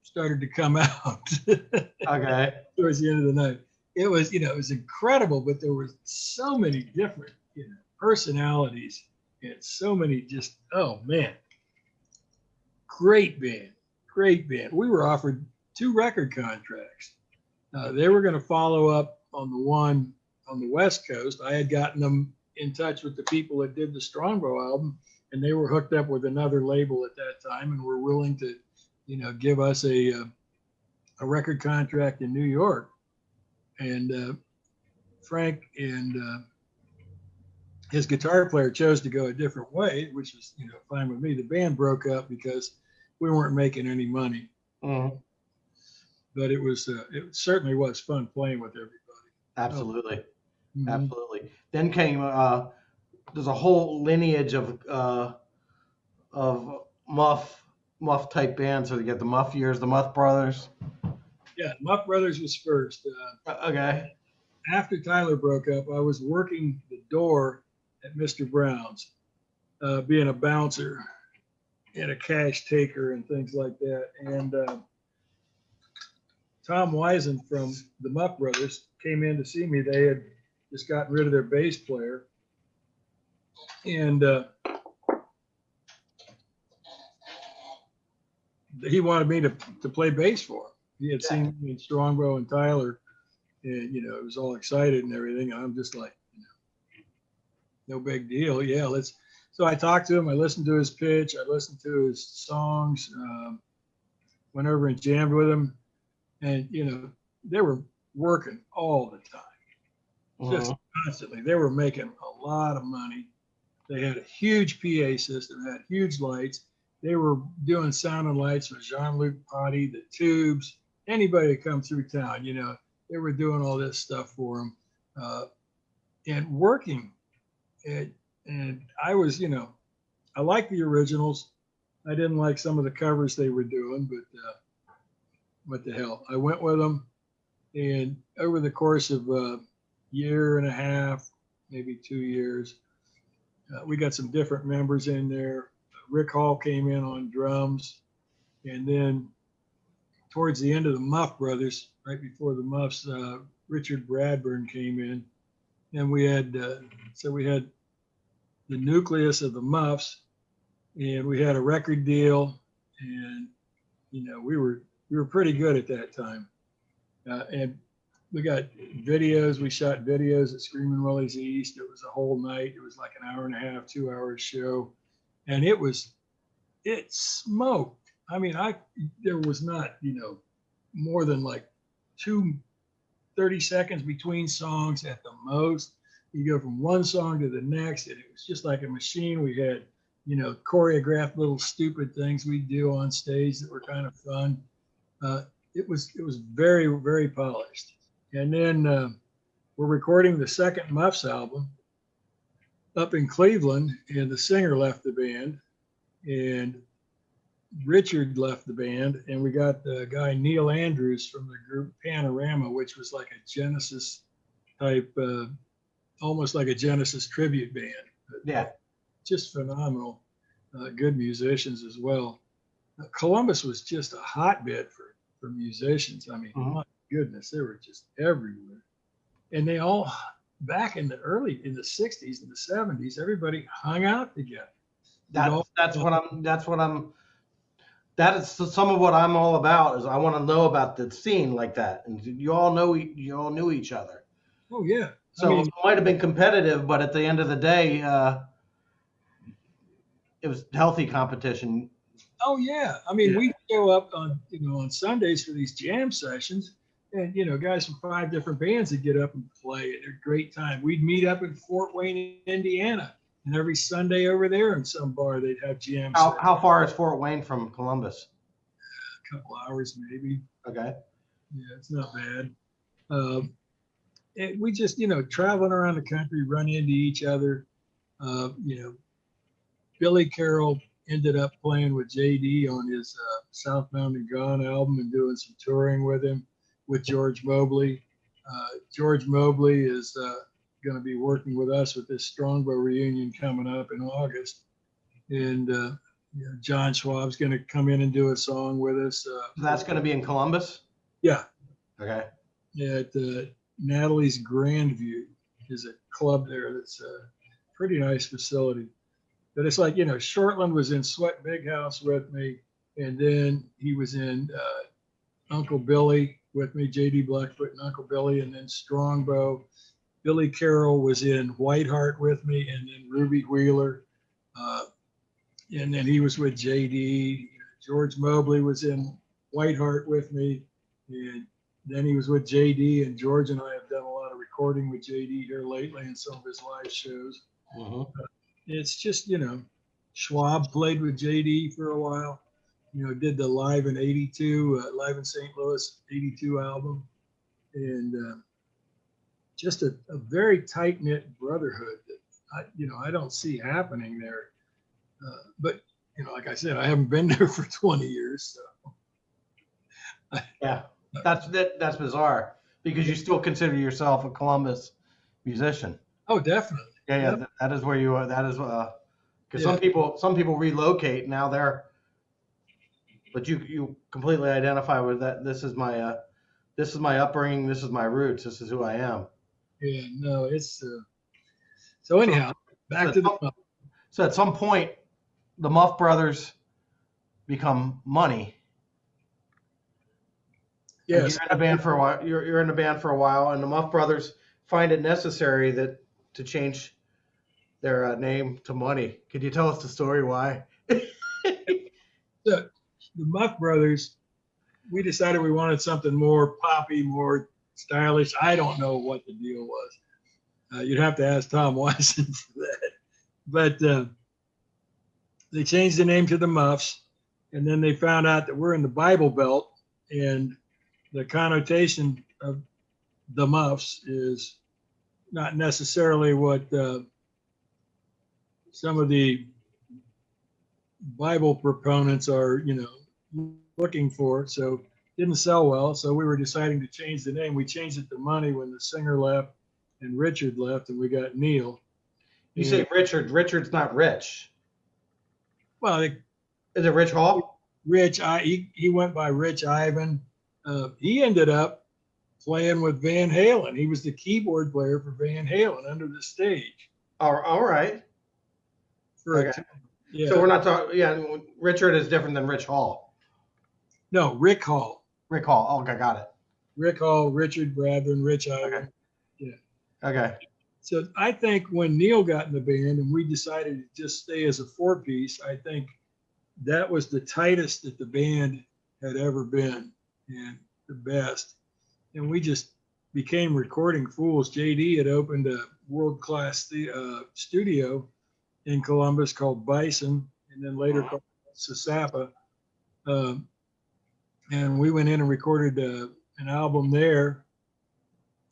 B: started to come out.
A: Okay.
B: Towards the end of the night. It was, it was incredible, but there were so many different, personalities and so many just, oh man. Great band. We were offered 2 record contracts. They were going to follow up on the one on the West Coast. I had gotten them in touch with the people that did the Strongbow album, and they were hooked up with another label at that time and were willing to, give us a record contract in New York. And Frank and his guitar player chose to go a different way, which was, fine with me. The band broke up because we weren't making any money. But it certainly was fun playing with everybody.
A: Absolutely. Absolutely. Then came, there's a whole lineage of Muff Muff type band. So you got the Muff years, the Muff Brothers.
B: Yeah, Muff Brothers was first.
A: Okay.
B: After Tyler broke up, I was working the door at Mr. Brown's, being a bouncer and a cash taker and things like that. And Tom Wisen from the Muff Brothers came in to see me. They had just gotten rid of their bass player. And he wanted me to play bass for him. He had seen me in Strongbow and Tyler, and it was all excited and everything. And I'm just like, no big deal. Yeah, let's. So I talked to him. I listened to his pitch. I listened to his songs. Went over and jammed with him, and they were working all the time, just constantly. They were making a lot of money. They had a huge PA system, had huge lights. They were doing sound and lights with Jean-Luc Potty, the Tubes, anybody that come through town. They were doing all this stuff for them, and working. And I was, I liked the originals. I didn't like some of the covers they were doing, but what the hell? I went with them, and over the course of a year and a half, maybe 2 years, we got some different members in there. Rick Hall came in on drums, and then towards the end of the Muff Brothers, right before the Muffs, Richard Bradburn came in, and we had the nucleus of the Muffs, and we had a record deal, and we were pretty good at that time, and we got videos. We shot videos at Screaming Willie's East. It was a whole night. It was like an hour and a half, 2 hour show, and it smoked. I mean, there was not more than like 30 seconds between songs at the most. You go from one song to the next, and it was just like a machine. We had, choreographed little stupid things we do on stage that were kind of fun. It was very, very polished. And then we're recording the second Muffs album up in Cleveland, and the singer left the band, and Richard left the band, and we got the guy Neil Andrews from the group Panorama, which was like a Genesis type, almost like a Genesis tribute band.
A: Yeah.
B: Just phenomenal, good musicians as well. Columbus was just a hotbed for musicians. I mean, my goodness, they were just everywhere. And they all, back in the 60s and the 70s, everybody hung that
A: is some of what I'm all about. Is I want to know about the scene like that, and you all knew each other.
B: Oh yeah.
A: So it might have been competitive, but at the end of the day, it was healthy competition.
B: Oh yeah. I mean, we show up on Sundays for these jam sessions, and guys from 5 different bands would get up and play. At a great time. We'd meet up in Fort Wayne, Indiana, and every Sunday over there in some bar they'd have jam sessions.
A: How far is Fort Wayne from Columbus?
B: A couple hours maybe.
A: Okay.
B: Yeah, it's not bad. And we just, traveling around the country, run into each other. Billy Carroll ended up playing with JD on his Southbound and Gone album and doing some touring with him, with George Mobley. George Mobley is going to be working with us with this Strongbow reunion coming up in August. And John Schwab's going to come in and do a song with us.
A: That's going to be in Columbus?
B: Yeah.
A: Okay.
B: At Natalie's Grandview is a club there that's a pretty nice facility. But it's like, Shortland was in Sweat Big House with me, and then he was in Uncle Billy with me, JD Blackfoot and Uncle Billy, and then Strongbow. Billy Carroll was in Whiteheart with me, and then Ruby Wheeler. And then he was with JD. George Mobley was in Whiteheart with me, and then he was with JD, and George and I have done a lot of recording with JD here lately in some of his live shows. It's just, Schwab played with JD for a while, did the Live in '82, Live in St. Louis '82 album. And just a very tight-knit brotherhood that, I don't see happening there. But like I said, I haven't been there for 20 years. So.
A: Yeah, that's bizarre because you still consider yourself a Columbus musician.
B: Oh, definitely.
A: Yeah,
B: Yep.
A: that is where you are. That is because
B: Yeah.
A: some people relocate now but you completely identify with that. This is my upbringing. This is my roots. This is who I am.
B: Yeah. No, it's so
A: So
B: anyhow, back to the
A: so at some point, the Muff Brothers become money.
B: yes.
A: You're in the band for a while. You're in the band for a while, and the Muff Brothers find it necessary to change their name to Money. Could you tell us the story why?
B: The Muff Brothers, we decided we wanted something more poppy, more stylish. I don't know what the deal was. You'd have to ask Tom Wyson for that. But they changed the name to the Muffs, and then they found out that we're in the Bible Belt, and the connotation of the Muffs is not necessarily what some of the Bible proponents are, looking for. So it didn't sell well. So we were deciding to change the name. We changed it to Money when the singer left and Richard left, and we got Neil.
A: You say Richard. Richard's not Rich.
B: Well,
A: is it Rich Hall?
B: Rich. He went by Rich Ivan. He ended up playing with Van Halen. He was the keyboard player for Van Halen under the stage.
A: All right. Okay. Yeah. So we're not talking. Yeah, Richard is different than Rich Hall.
B: No, Rick Hall.
A: Rick Hall. Okay, got it.
B: Rick Hall, Richard Bradburn, Rich Ivan.
A: Okay.
B: Yeah.
A: Okay.
B: So I think when Neil got in the band and we decided to just stay as a four-piece, I think that was the tightest that the band had ever been and the best. And we just became recording fools. JD had opened a world-class studio in Columbus called Bison, and then later called Sisapa. And we went in and recorded an album there.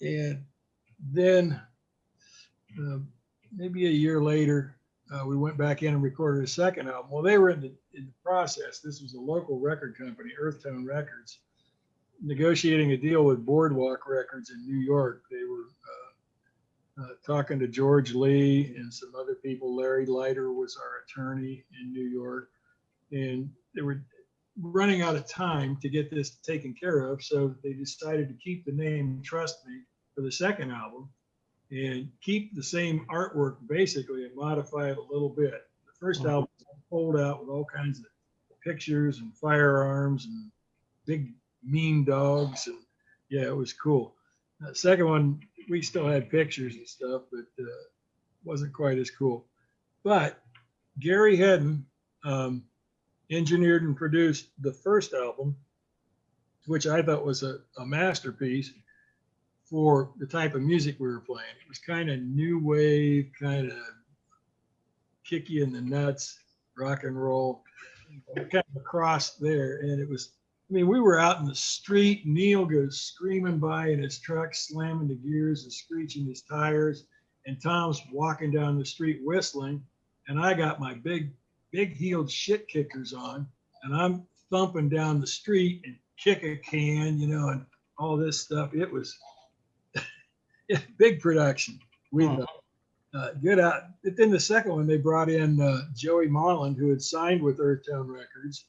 B: And then maybe a year later, we went back in and recorded a second album. Well, they were in the process. This was a local record company, Earthtone Records, negotiating a deal with Boardwalk Records in New York. They were talking to George Lee and some other people. Larry Leiter was our attorney in New York. And they were running out of time to get this taken care of. So they decided to keep the name Trust Me for the second album and keep the same artwork basically and modify it a little bit. The first album was pulled out with all kinds of pictures and firearms and big mean dogs. And yeah, it was cool. The second one, we still had pictures and stuff, but wasn't quite as cool. But Gary Hedden engineered and produced the first album, which I thought was a masterpiece for the type of music we were playing. It was kind of new wave, kind of kick you in the nuts, rock and roll, kind of across there. And it was, we were out in the street. Neil goes screaming by in his truck, slamming the gears and screeching his tires. And Tom's walking down the street whistling. And I got my big heeled shit kickers on. And I'm thumping down the street and kick a can, and all this stuff. It was big production. We good out. But then the second one, they brought in Joey Molland, who had signed with Earthtone Records.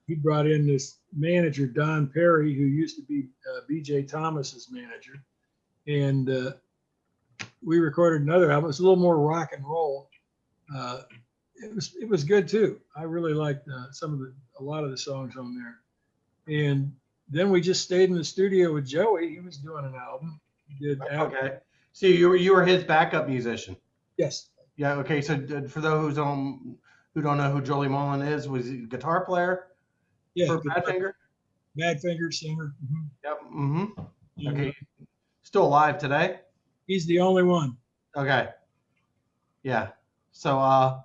B: He brought in this manager, Don Perry, who used to be B.J. Thomas's manager. And we recorded another album. It was a little more rock and roll. It was good too. I really liked a lot of the songs on there. And then we just stayed in the studio with Joey. He was doing an album. He did
A: okay. So you were his backup musician.
B: Yes.
A: Yeah. Okay. So for those who don't know who Joey Mullen is, was he a guitar player?
B: Yeah.
A: For Badfinger.
B: Badfinger singer. Mm-hmm.
A: Yep. Mm-hmm. Okay. Still alive today?
B: He's the only one.
A: Okay. Yeah. So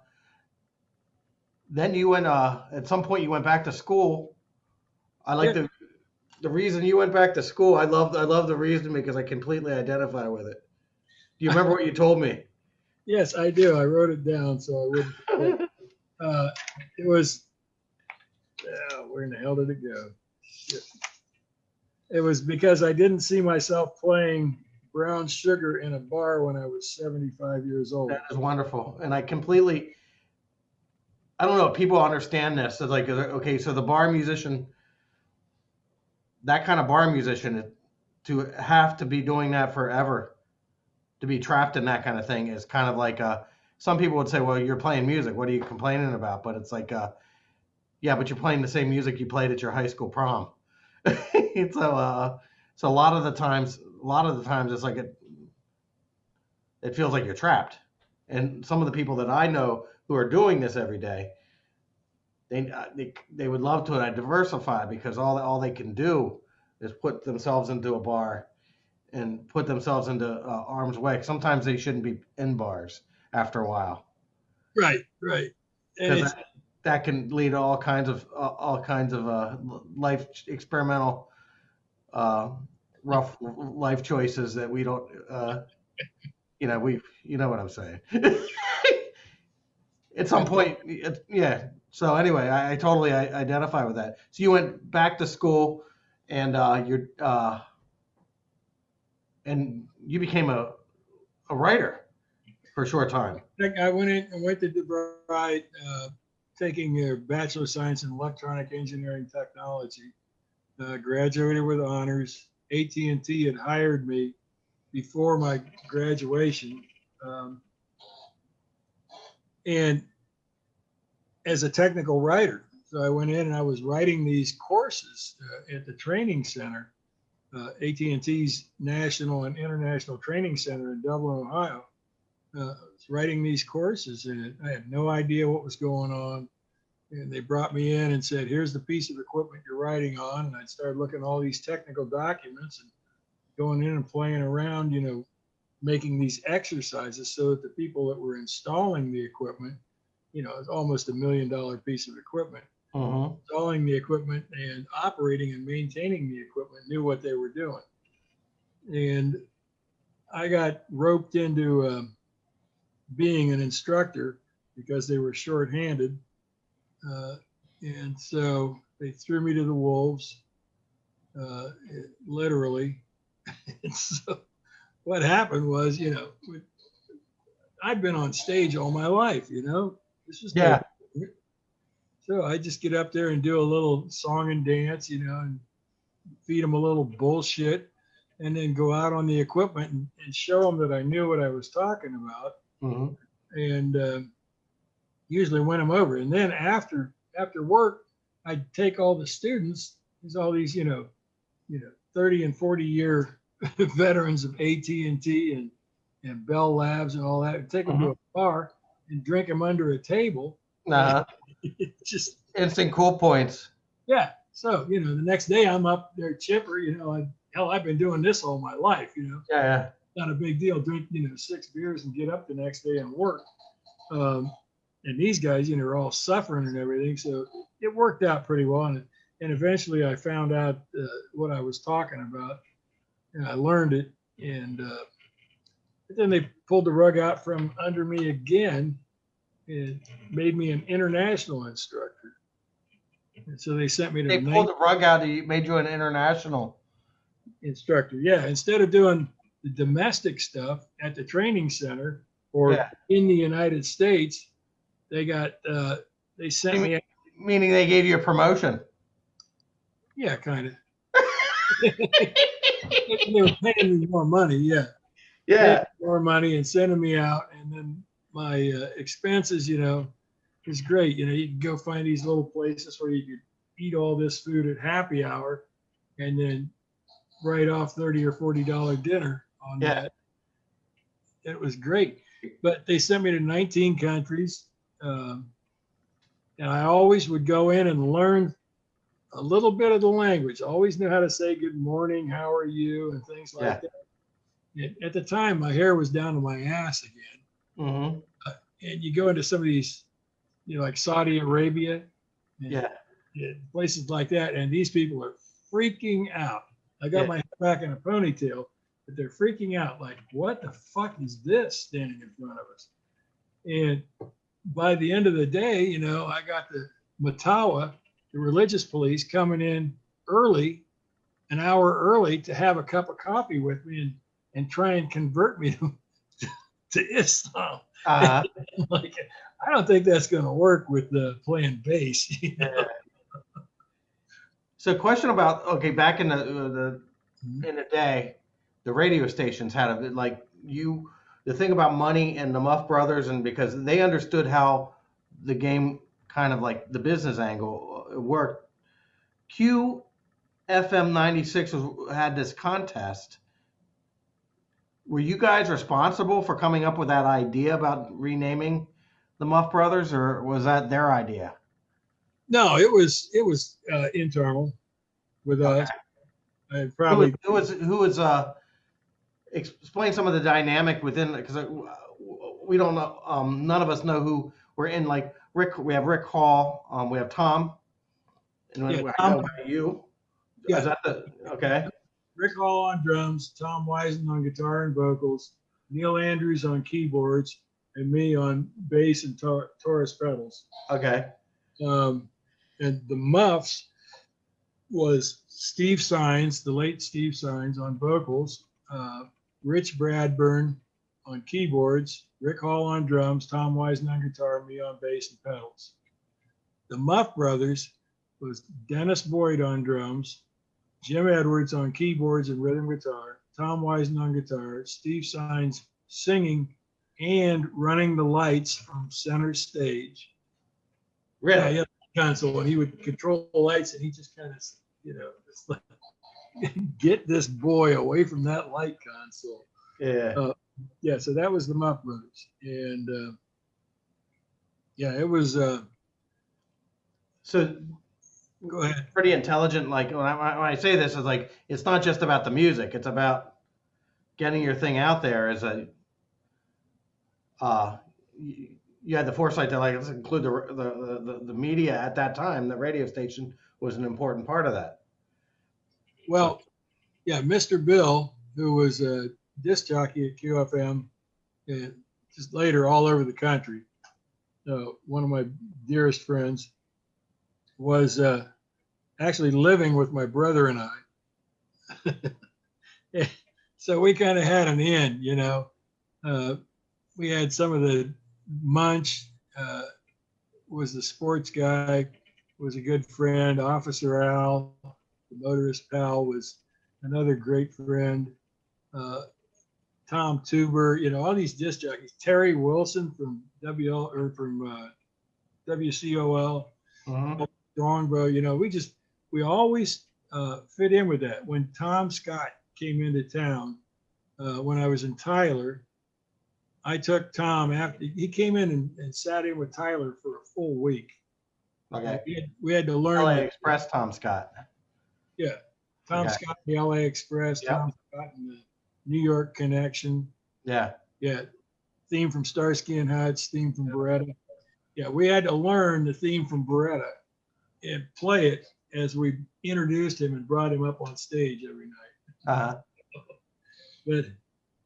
A: then you went at some point you went back to school. I like the reason you went back to school. I love the reason because I completely identify with it. Do you remember what you told me?
B: Yes, I do. I wrote it down so I wouldn't. It was, where in the hell did it go? Shit. It was because I didn't see myself playing brown sugar in a bar when I was 75 years old.
A: That is wonderful. And I completely, I don't know if people understand this. It's like, okay, so the bar musician, that kind of bar musician, to have to be doing that forever, to be trapped in that kind of thing is kind of like, some people would say, well, you're playing music. What are you complaining about? But it's like, yeah, but you're playing the same music you played at your high school prom. So a lot of the times it's like it feels like you're trapped. And some of the people that I know who are doing this every day, they would love to diversify, because all they can do is put themselves into a bar and put themselves into arm's way. Sometimes they shouldn't be in bars after a while.
B: Right. And
A: that can lead to all kinds of life experimental rough life choices that we don't you know what I'm saying. At some point, yeah. So anyway, I totally identify with that. So you went back to school, and and you became a writer for a short time.
B: I went to DeVry, taking a Bachelor of Science in Electronic Engineering Technology. Graduated with honors. AT&T had hired me before my graduation, and as a technical writer. So I went in and I was writing these courses at the training center, AT&T's National and International Training Center in Dublin, Ohio. I was writing these courses, and I had no idea what was going on. And they brought me in and said, here's the piece of equipment you're writing on. And I started looking at all these technical documents and going in and playing around, making these exercises so that the people that were installing the equipment, it's almost $1 million piece of equipment, installing the equipment and operating and maintaining the equipment, knew what they were doing. And I got roped into being an instructor because they were shorthanded. And so they threw me to the wolves, literally. And so what happened was, I'd been on stage all my life, this was
A: yeah.
B: So I just get up there and do a little song and dance, and feed them a little bullshit, and then go out on the equipment and show them that I knew what I was talking about. And usually win them over. And then after work, I'd take all the students, there's all these, 30 and 40 year veterans of AT&T and Bell Labs and all that, and take them to a bar and drink them under a table. Just
A: instant cool points.
B: Yeah. So, the next day I'm up there chipper, I've been doing this all my life,
A: Yeah.
B: Not a big deal. Drink, 6 beers and get up the next day and work. And these guys, are all suffering and everything. So it worked out pretty well. And eventually I found out what I was talking about, and I learned it. And then they pulled the rug out from under me again and made me an international instructor. And so they sent me to
A: They pulled the rug out and made you an international
B: instructor. Yeah. Instead of doing the domestic stuff at the training center or in the United States, they sent me.
A: Meaning they gave you a promotion.
B: Yeah, kind of. They were paying me more money. Yeah.
A: Yeah.
B: More money and sending me out. And then my expenses, is great. You can go find these little places where you could eat all this food at happy hour and then write off $30 or $40 dinner on that. It was great. But they sent me to 19 countries. And I always would go in and learn a little bit of the language. I always knew how to say good morning, how are you, and things like that. And at the time, my hair was down to my ass again. And you go into some of these, like Saudi Arabia, and places like that, and these people are freaking out. I got my hair back in a ponytail, but they're freaking out like, what the fuck is this standing in front of us? And by the end of the day, you know, I got the Matawa, the religious police, coming in early, an hour early, to have a cup of coffee with me and try and convert me to Islam.
A: Uh,
B: Like, I don't think that's going to work with playing bass. You know?
A: yeah. So, question about, okay, back in the day, the radio stations had a like you. The thing about money and the Muff Brothers, and because they understood how the game, kind of like the business angle, worked. QFM 96 had this contest. Were you guys responsible for coming up with that idea about renaming the Muff Brothers, or was that their idea?
B: No, it was internal with
A: Okay.
B: us. I probably
A: Who was explain some of the dynamic within, because we don't know, none of us know who we're in. Like Rick, we have Rick Hall, we have Tom, and
B: Yeah,
A: I know
B: Tom.
A: about you.
B: Yeah.
A: Is that okay?
B: Rick Hall on drums, Tom Wisen on guitar and vocals, Neil Andrews on keyboards, and me on bass and Taurus pedals.
A: Okay.
B: And the Muffs was Steve Sines, the late Steve Sines, on vocals, Rich Bradburn on keyboards, Rick Hall on drums, Tom Wisen on guitar, me on bass and pedals. The Muff Brothers was Dennis Boyd on drums, Jim Edwards on keyboards and rhythm guitar, Tom Wisen on guitar, Steve Sines singing and running the lights from center stage.
A: Really?
B: Yeah, he had a console, and he would control the lights, and he just kind of, you know, just like, get this boy away from that light console.
A: Yeah.
B: Yeah, so that was the Muff Brothers. And yeah, it was.
A: So
B: Go ahead.
A: pretty intelligent. Like when I say this, is like it's not just about the music; it's about getting your thing out there. As a you had the foresight to, like, let's include the media at that time. The radio station was an important part of that.
B: Well, yeah, Mr. Bill, who was a disc jockey at QFM, and just later all over the country, one of my dearest friends, was actually living with my brother and I. So we kind of had an in, you know. We had some of the Munch, was the sports guy, was a good friend. Officer Al, the motorist pal, was another great friend. Tom Tuber, you know, all these disc jockeys. Terry Wilson from WCOL, Strongbow, you know, we always fit in with that. When Tom Scott came into town, when I was in Tyler, I took Tom after he came in and sat in with Tyler for a full week.
A: Okay.
B: We had to learn.
A: LA Express, Tom Scott.
B: Yeah. Tom Scott, the LA Express,
A: Yep.
B: Tom Scott, and the New York Connection.
A: Yeah.
B: Yeah. Theme from Starsky and Hutch, theme from Beretta. Yeah, we had to learn the theme from Beretta and play it as we introduced him and brought him up on stage every night.
A: Uh-huh.
B: But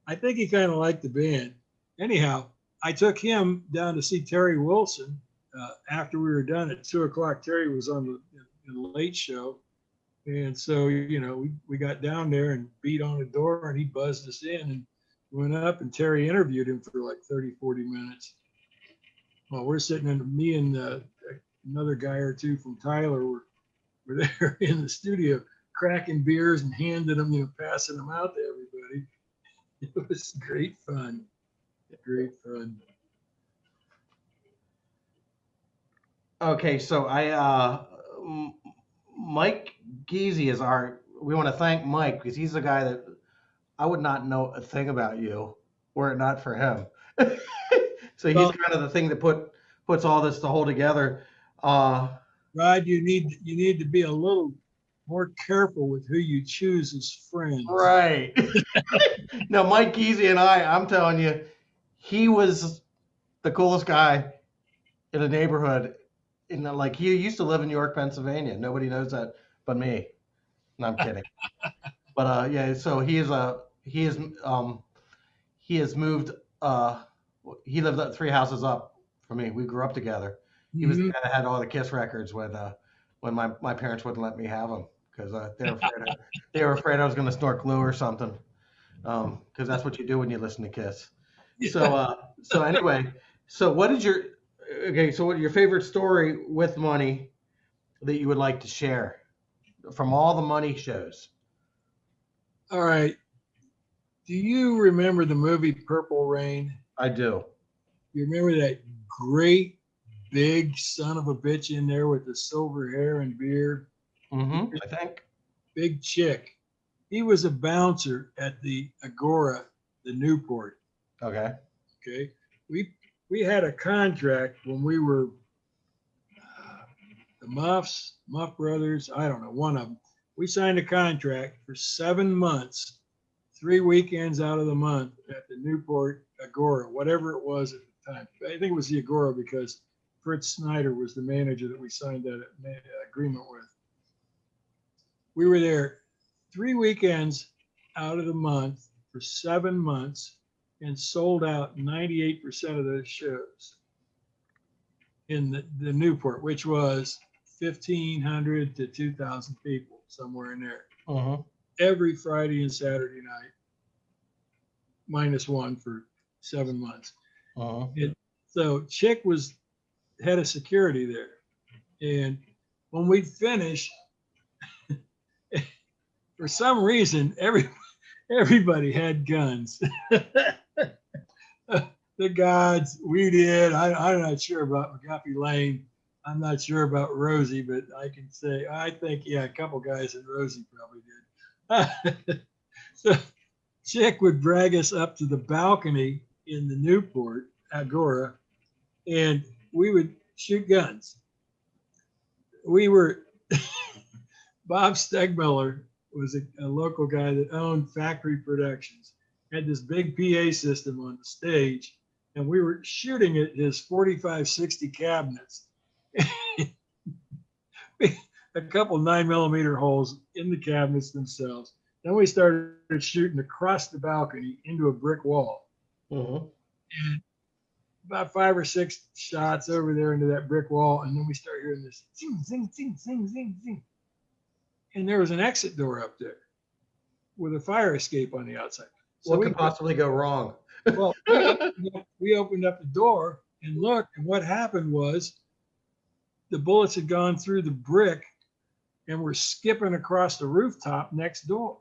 B: I think he kind of liked the band. Anyhow, I took him down to see Terry Wilson after we were done at 2:00. Terry was on the late show. And so, you know, we got down there and beat on the door, and he buzzed us in and went up, and Terry interviewed him for like 30, 40 minutes. Well, we're sitting in, me and another guy or two from Tyler were there in the studio cracking beers and handing them, you know, passing them out to everybody. It was great fun. Great fun.
A: Okay, so Mike Geezy is we want to thank Mike because he's the guy that I would not know a thing about you were it not for him. So he's kind of the thing that puts all this to hold together.
B: Rod, you need to be a little more careful with who you choose as friends.
A: Right. No, Mike Geezy and I'm telling you, he was the coolest guy in the neighborhood. Like, he used to live in York, Pennsylvania. Nobody knows that but me. No, I'm kidding. But yeah, so he has moved. He lived 3 houses up for me. We grew up together. He was the guy that had all the Kiss records when my parents wouldn't let me have them because they were afraid I was going to snort glue or something. Because that's what you do when you listen to Kiss. So anyway, so what is your what your favorite story with money that you would like to share from all the money shows?
B: All right. Do you remember the movie Purple Rain?
A: I do.
B: You remember that great big son of a bitch in there with the silver hair and beard?
A: Mm-hmm. I think.
B: Big chick. He was a bouncer at the Agora, the Newport.
A: Okay.
B: Okay. We had a contract when we were the Muff Brothers, I don't know, one of them. We signed a contract for 7 months, 3 weekends out of the month at the Newport Agora, whatever it was at the time. I think it was the Agora because Fritz Snyder was the manager that we signed that agreement with. We were there 3 weekends out of the month for 7 months and sold out 98% of those shows in the Newport, which was 1,500 to 2,000 people, somewhere in there.
A: Mm-hmm.
B: Every Friday and Saturday night, -1 for 7 months. And so Chick was head of security there. And when we finished, for some reason, everybody had guns. The gods, we did. I'm not sure about McGuffey Lane. I'm not sure about Rosie, but I can say, I think, yeah, a couple guys in Rosie probably did. So Chick would drag us up to the balcony in the Newport Agora, and we would shoot guns. We were, Bob Stegmiller was a local guy that owned Factory Productions, had this big PA system on the stage, and we were shooting at his 45-60 cabinets. A couple 9mm holes in the cabinets themselves. Then we started shooting across the balcony into a brick wall.
A: Mm-hmm.
B: And about 5 or 6 shots over there into that brick wall, and then we start hearing this zing, zing, zing, zing, zing, zing. And there was an exit door up there with a fire escape on the outside. So
A: what could possibly go wrong?
B: Well, we opened up the door and looked, and what happened was the bullets had gone through the brick and were skipping across the rooftop next door.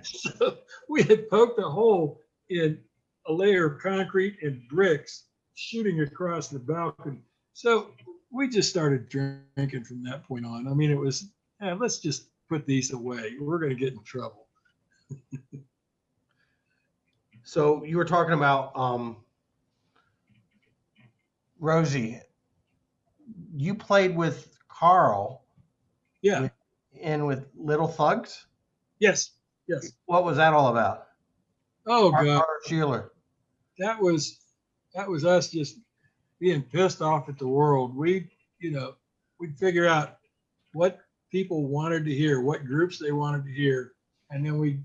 B: So we had poked a hole in a layer of concrete and bricks shooting across the balcony. So we just started drinking from that point on. I mean, it was, let's just put these away. We're going to get in trouble.
A: So you were talking about Rosie. You played with Carl.
B: Yeah.
A: With Little Thugs?
B: Yes.
A: What was that all about?
B: Oh, God.
A: Carl Sheeler.
B: That was us just being pissed off at the world. We'd figure out what people wanted to hear, what groups they wanted to hear, and then we'd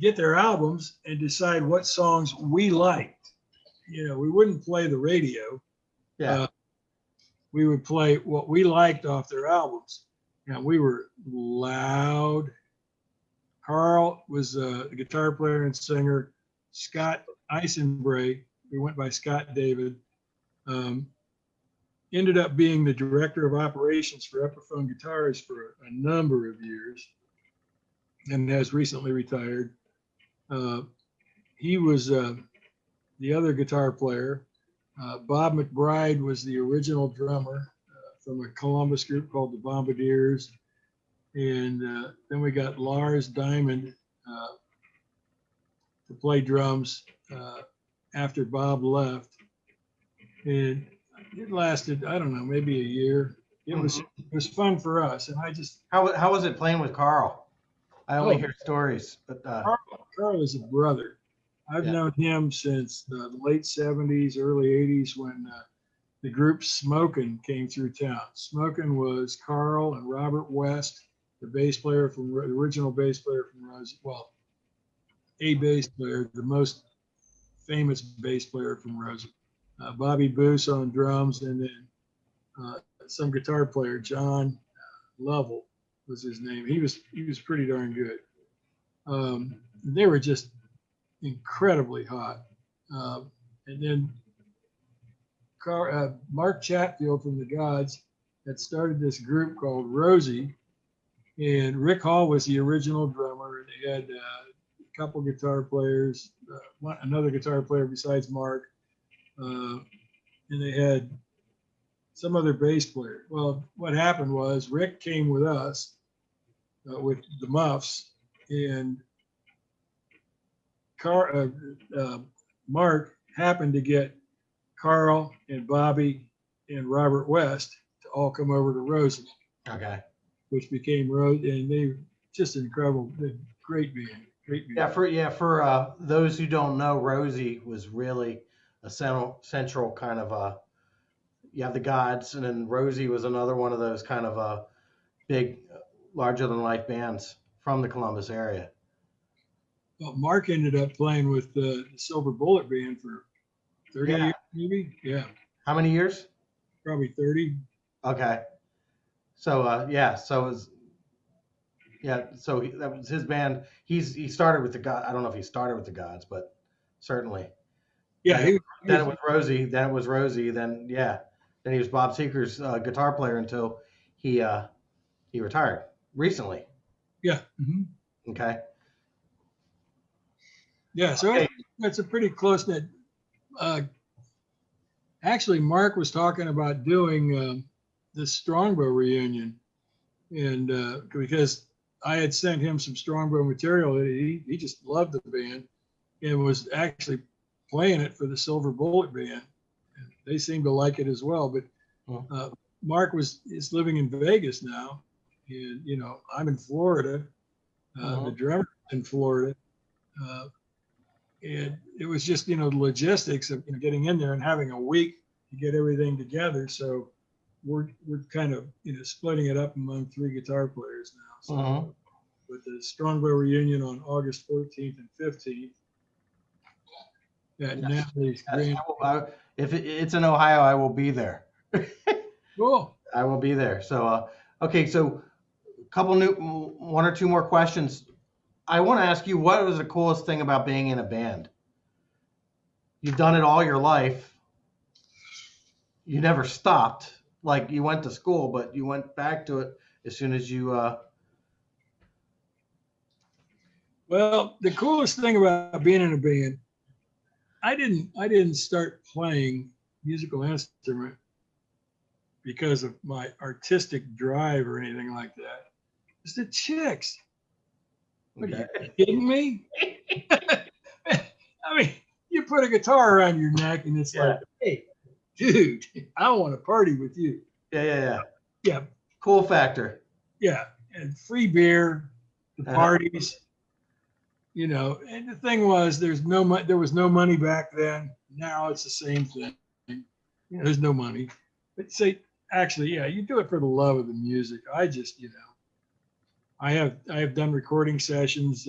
B: get their albums and decide what songs we liked. We wouldn't play the radio.
A: Yeah.
B: We would play what we liked off their albums. And we were loud. Carl was the guitar player and singer. Scott Eisenbray, we went by Scott David, ended up being the director of operations for Epiphone Guitars for a number of years and has recently retired. He was the other guitar player. Bob McBride was the original drummer from a Columbus group called the Bombardiers. And then we got Lars Diamond to play drums after Bob left. And it lasted, I don't know, maybe a year. It was fun for us. And I just...
A: How was it playing with Carl? I only hear stories. But
B: Carl is a brother. I've known him since the late 70s, early 80s when the group Smokin' came through town. Smokin' was Carl and Robert West, the original bass player from Rosie. Well, a bass player, the most famous bass player from Rosie. Bobby Boos on drums, and then some guitar player, John Lovell was his name. He was pretty darn good. They were just incredibly hot. And then Mark Chatfield from the Gods had started this group called Rosie, and Rick Hall was the original drummer. They had a couple guitar players, another guitar player besides Mark, and they had some other bass player. Well, what happened was Rick came with us, with the Muffs, and Mark happened to get Carl and Bobby and Robert West to all come over to Rosie.
A: Okay.
B: Which became Rose, and they just incredible, great band.
A: For those who don't know, Rosie was really a central kind of you have the Gods, and then Rosie was another one of those kind of big, larger than life bands from the Columbus area.
B: Well, Mark ended up playing with the Silver Bullet Band for 30 years, maybe. Yeah.
A: How many years?
B: Probably 30.
A: Okay. So so that was his band. He started with the Gods. I don't know if he started with the Gods, but certainly.
B: Yeah.
A: Then it was Rosie. Then he was Bob Seger's guitar player until he retired recently.
B: Yeah. Mm-hmm.
A: Okay.
B: Yeah. So it's a pretty close knit. Actually, Mark was talking about doing this Strongbow reunion, and because I had sent him some Strongbow material, he just loved the band and was actually playing it for the Silver Bullet Band. And they seemed to like it as well. But Mark is living in Vegas now, and I'm in Florida. The drummer's in Florida, and it was just the logistics of getting in there and having a week to get everything together. So we're kind of splitting it up among 3 guitar players now. So with the Strongbow reunion on August 14th and 15th at Natalie's Grand.
A: If it's in Ohio, I will be there.
B: Cool.
A: I will be there. So okay, so one or two more questions. I want to ask you, what was the coolest thing about being in a band? You've done it all your life. You never stopped. Like, you went to school, but you went back to it as soon as you.
B: Well, the coolest thing about being in a band, I didn't start playing musical instrument because of my artistic drive or anything like that. It's the chicks. What, are you kidding me? I mean, you put a guitar around your neck and it's like, hey, dude, I want to party with you.
A: Yeah.
B: Yeah.
A: Cool factor.
B: Yeah. And free beer, the parties, and the thing was, there was no money back then. Now it's the same thing. There's no money. But actually, you do it for the love of the music. I just, I have done recording sessions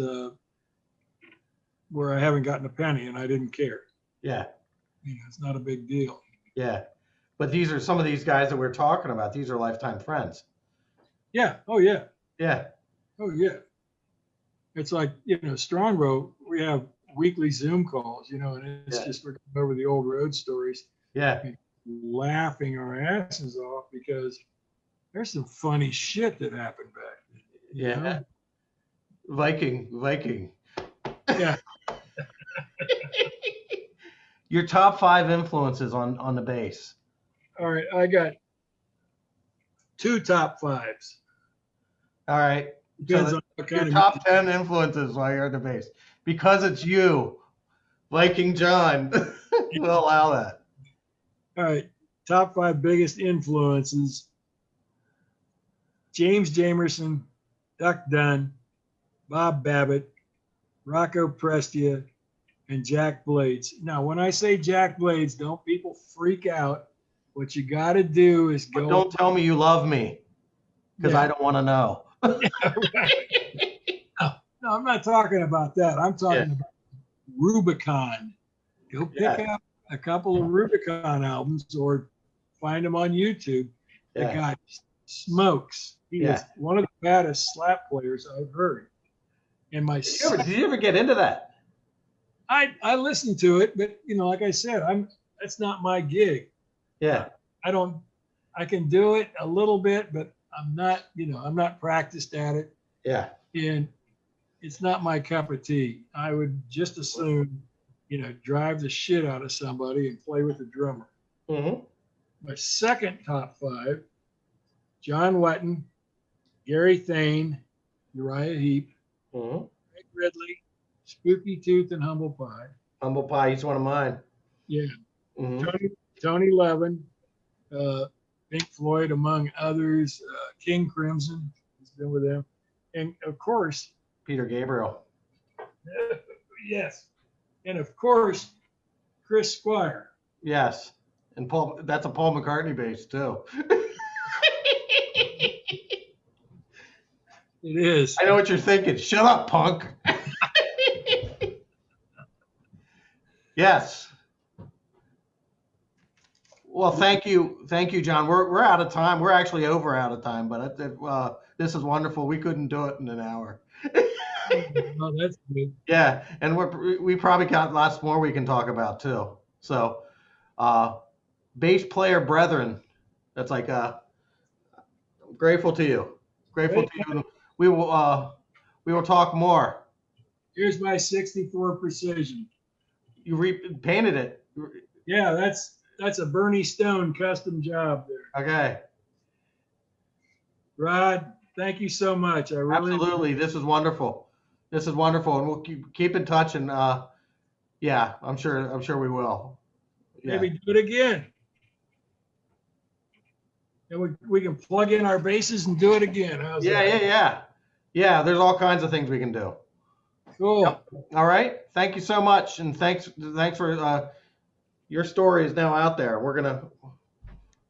B: where I haven't gotten a penny and I didn't care.
A: Yeah.
B: It's not a big deal.
A: Yeah. But these are some of these guys that we're talking about. These are lifetime friends.
B: Yeah. Oh, yeah.
A: Yeah.
B: Oh, yeah. It's like, Strongbow, we have weekly Zoom calls, and it's just we're going over the old road stories.
A: Yeah.
B: Laughing our asses off because there's some funny shit that happened back then.
A: Yeah. Viking.
B: Yeah.
A: Your top 5 influences on the bass.
B: All right, I got 2 top 5s.
A: All right.
B: Depends on what kind
A: your top 10 influences while you're on the bass. Because it's you, Viking John, will allow that.
B: All right, top 5 biggest influences: James Jamerson, Duck Dunn, Bob Babbitt, Rocco Prestia, and Jack Blades. Now, when I say Jack Blades, don't people freak out. What you got to do is go.
A: But don't tell me you love me, because I don't want to know.
B: No, I'm not talking about that. I'm talking about Rubicon. Go pick out a couple of Rubicon albums or find them on YouTube. The guy smokes. He is one of the baddest slap players I've heard. And my
A: did you ever get into that?
B: I listened to it, but like I said, that's not my gig.
A: Yeah.
B: I can do it a little bit, but I'm not practiced at it.
A: Yeah.
B: And it's not my cup of tea. I would just as soon, drive the shit out of somebody and play with the drummer.
A: Mm-hmm.
B: My second top 5, John Wetton, Gary Thane, Uriah Heep, Greg Ridley, Spooky Tooth, and Humble Pie.
A: Humble Pie, he's one of mine.
B: Yeah. Tony Levin, Pink Floyd, among others, King Crimson, he's been with them. And of course,
A: Peter Gabriel.
B: Yes. And of course, Chris Squire.
A: Yes. And that's a Paul McCartney bass too.
B: It is.
A: I know what you're thinking. Shut up, punk. Yes. Well, thank you, John. We're out of time. We're actually out of time, but this is wonderful. We couldn't do it in an hour.
B: Oh, that's good.
A: Yeah, and we probably got lots more we can talk about too. So, bass player brethren, that's like grateful to you. Grateful to you. We will talk more.
B: Here's my 64 Precision.
A: You painted it.
B: Yeah, that's a Bernie Stone custom job there.
A: Okay.
B: Rod, thank you so much.
A: Absolutely. This is wonderful. And we'll keep in touch. And yeah, I'm sure we will. Yeah.
B: Maybe do it again. And we can plug in our basses and do it again. How's that?
A: Yeah. There's all kinds of things we can do.
B: Cool.
A: Yep. All right. Thank you so much, and thanks for your story is now out there.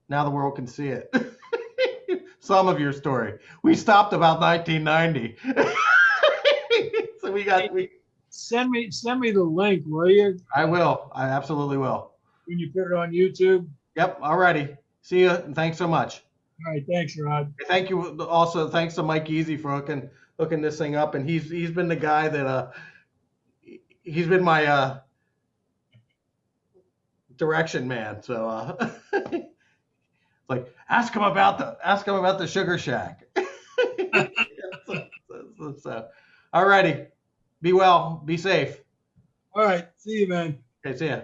A: Now the world can see it. Some of your story. We stopped about 1990. So
B: send me the link, will you?
A: I will. I absolutely will.
B: When you put it on YouTube.
A: Yep. All righty. See you, and thanks so much.
B: All right. Thanks, Rod.
A: Thank you. Also, thanks to Mike Easy for hooking this thing up, and he's been the guy that he's been my direction man. So like ask him about the Sugar Shack. So all righty. Be well. Be safe.
B: All right. See you, man.
A: Okay. See ya.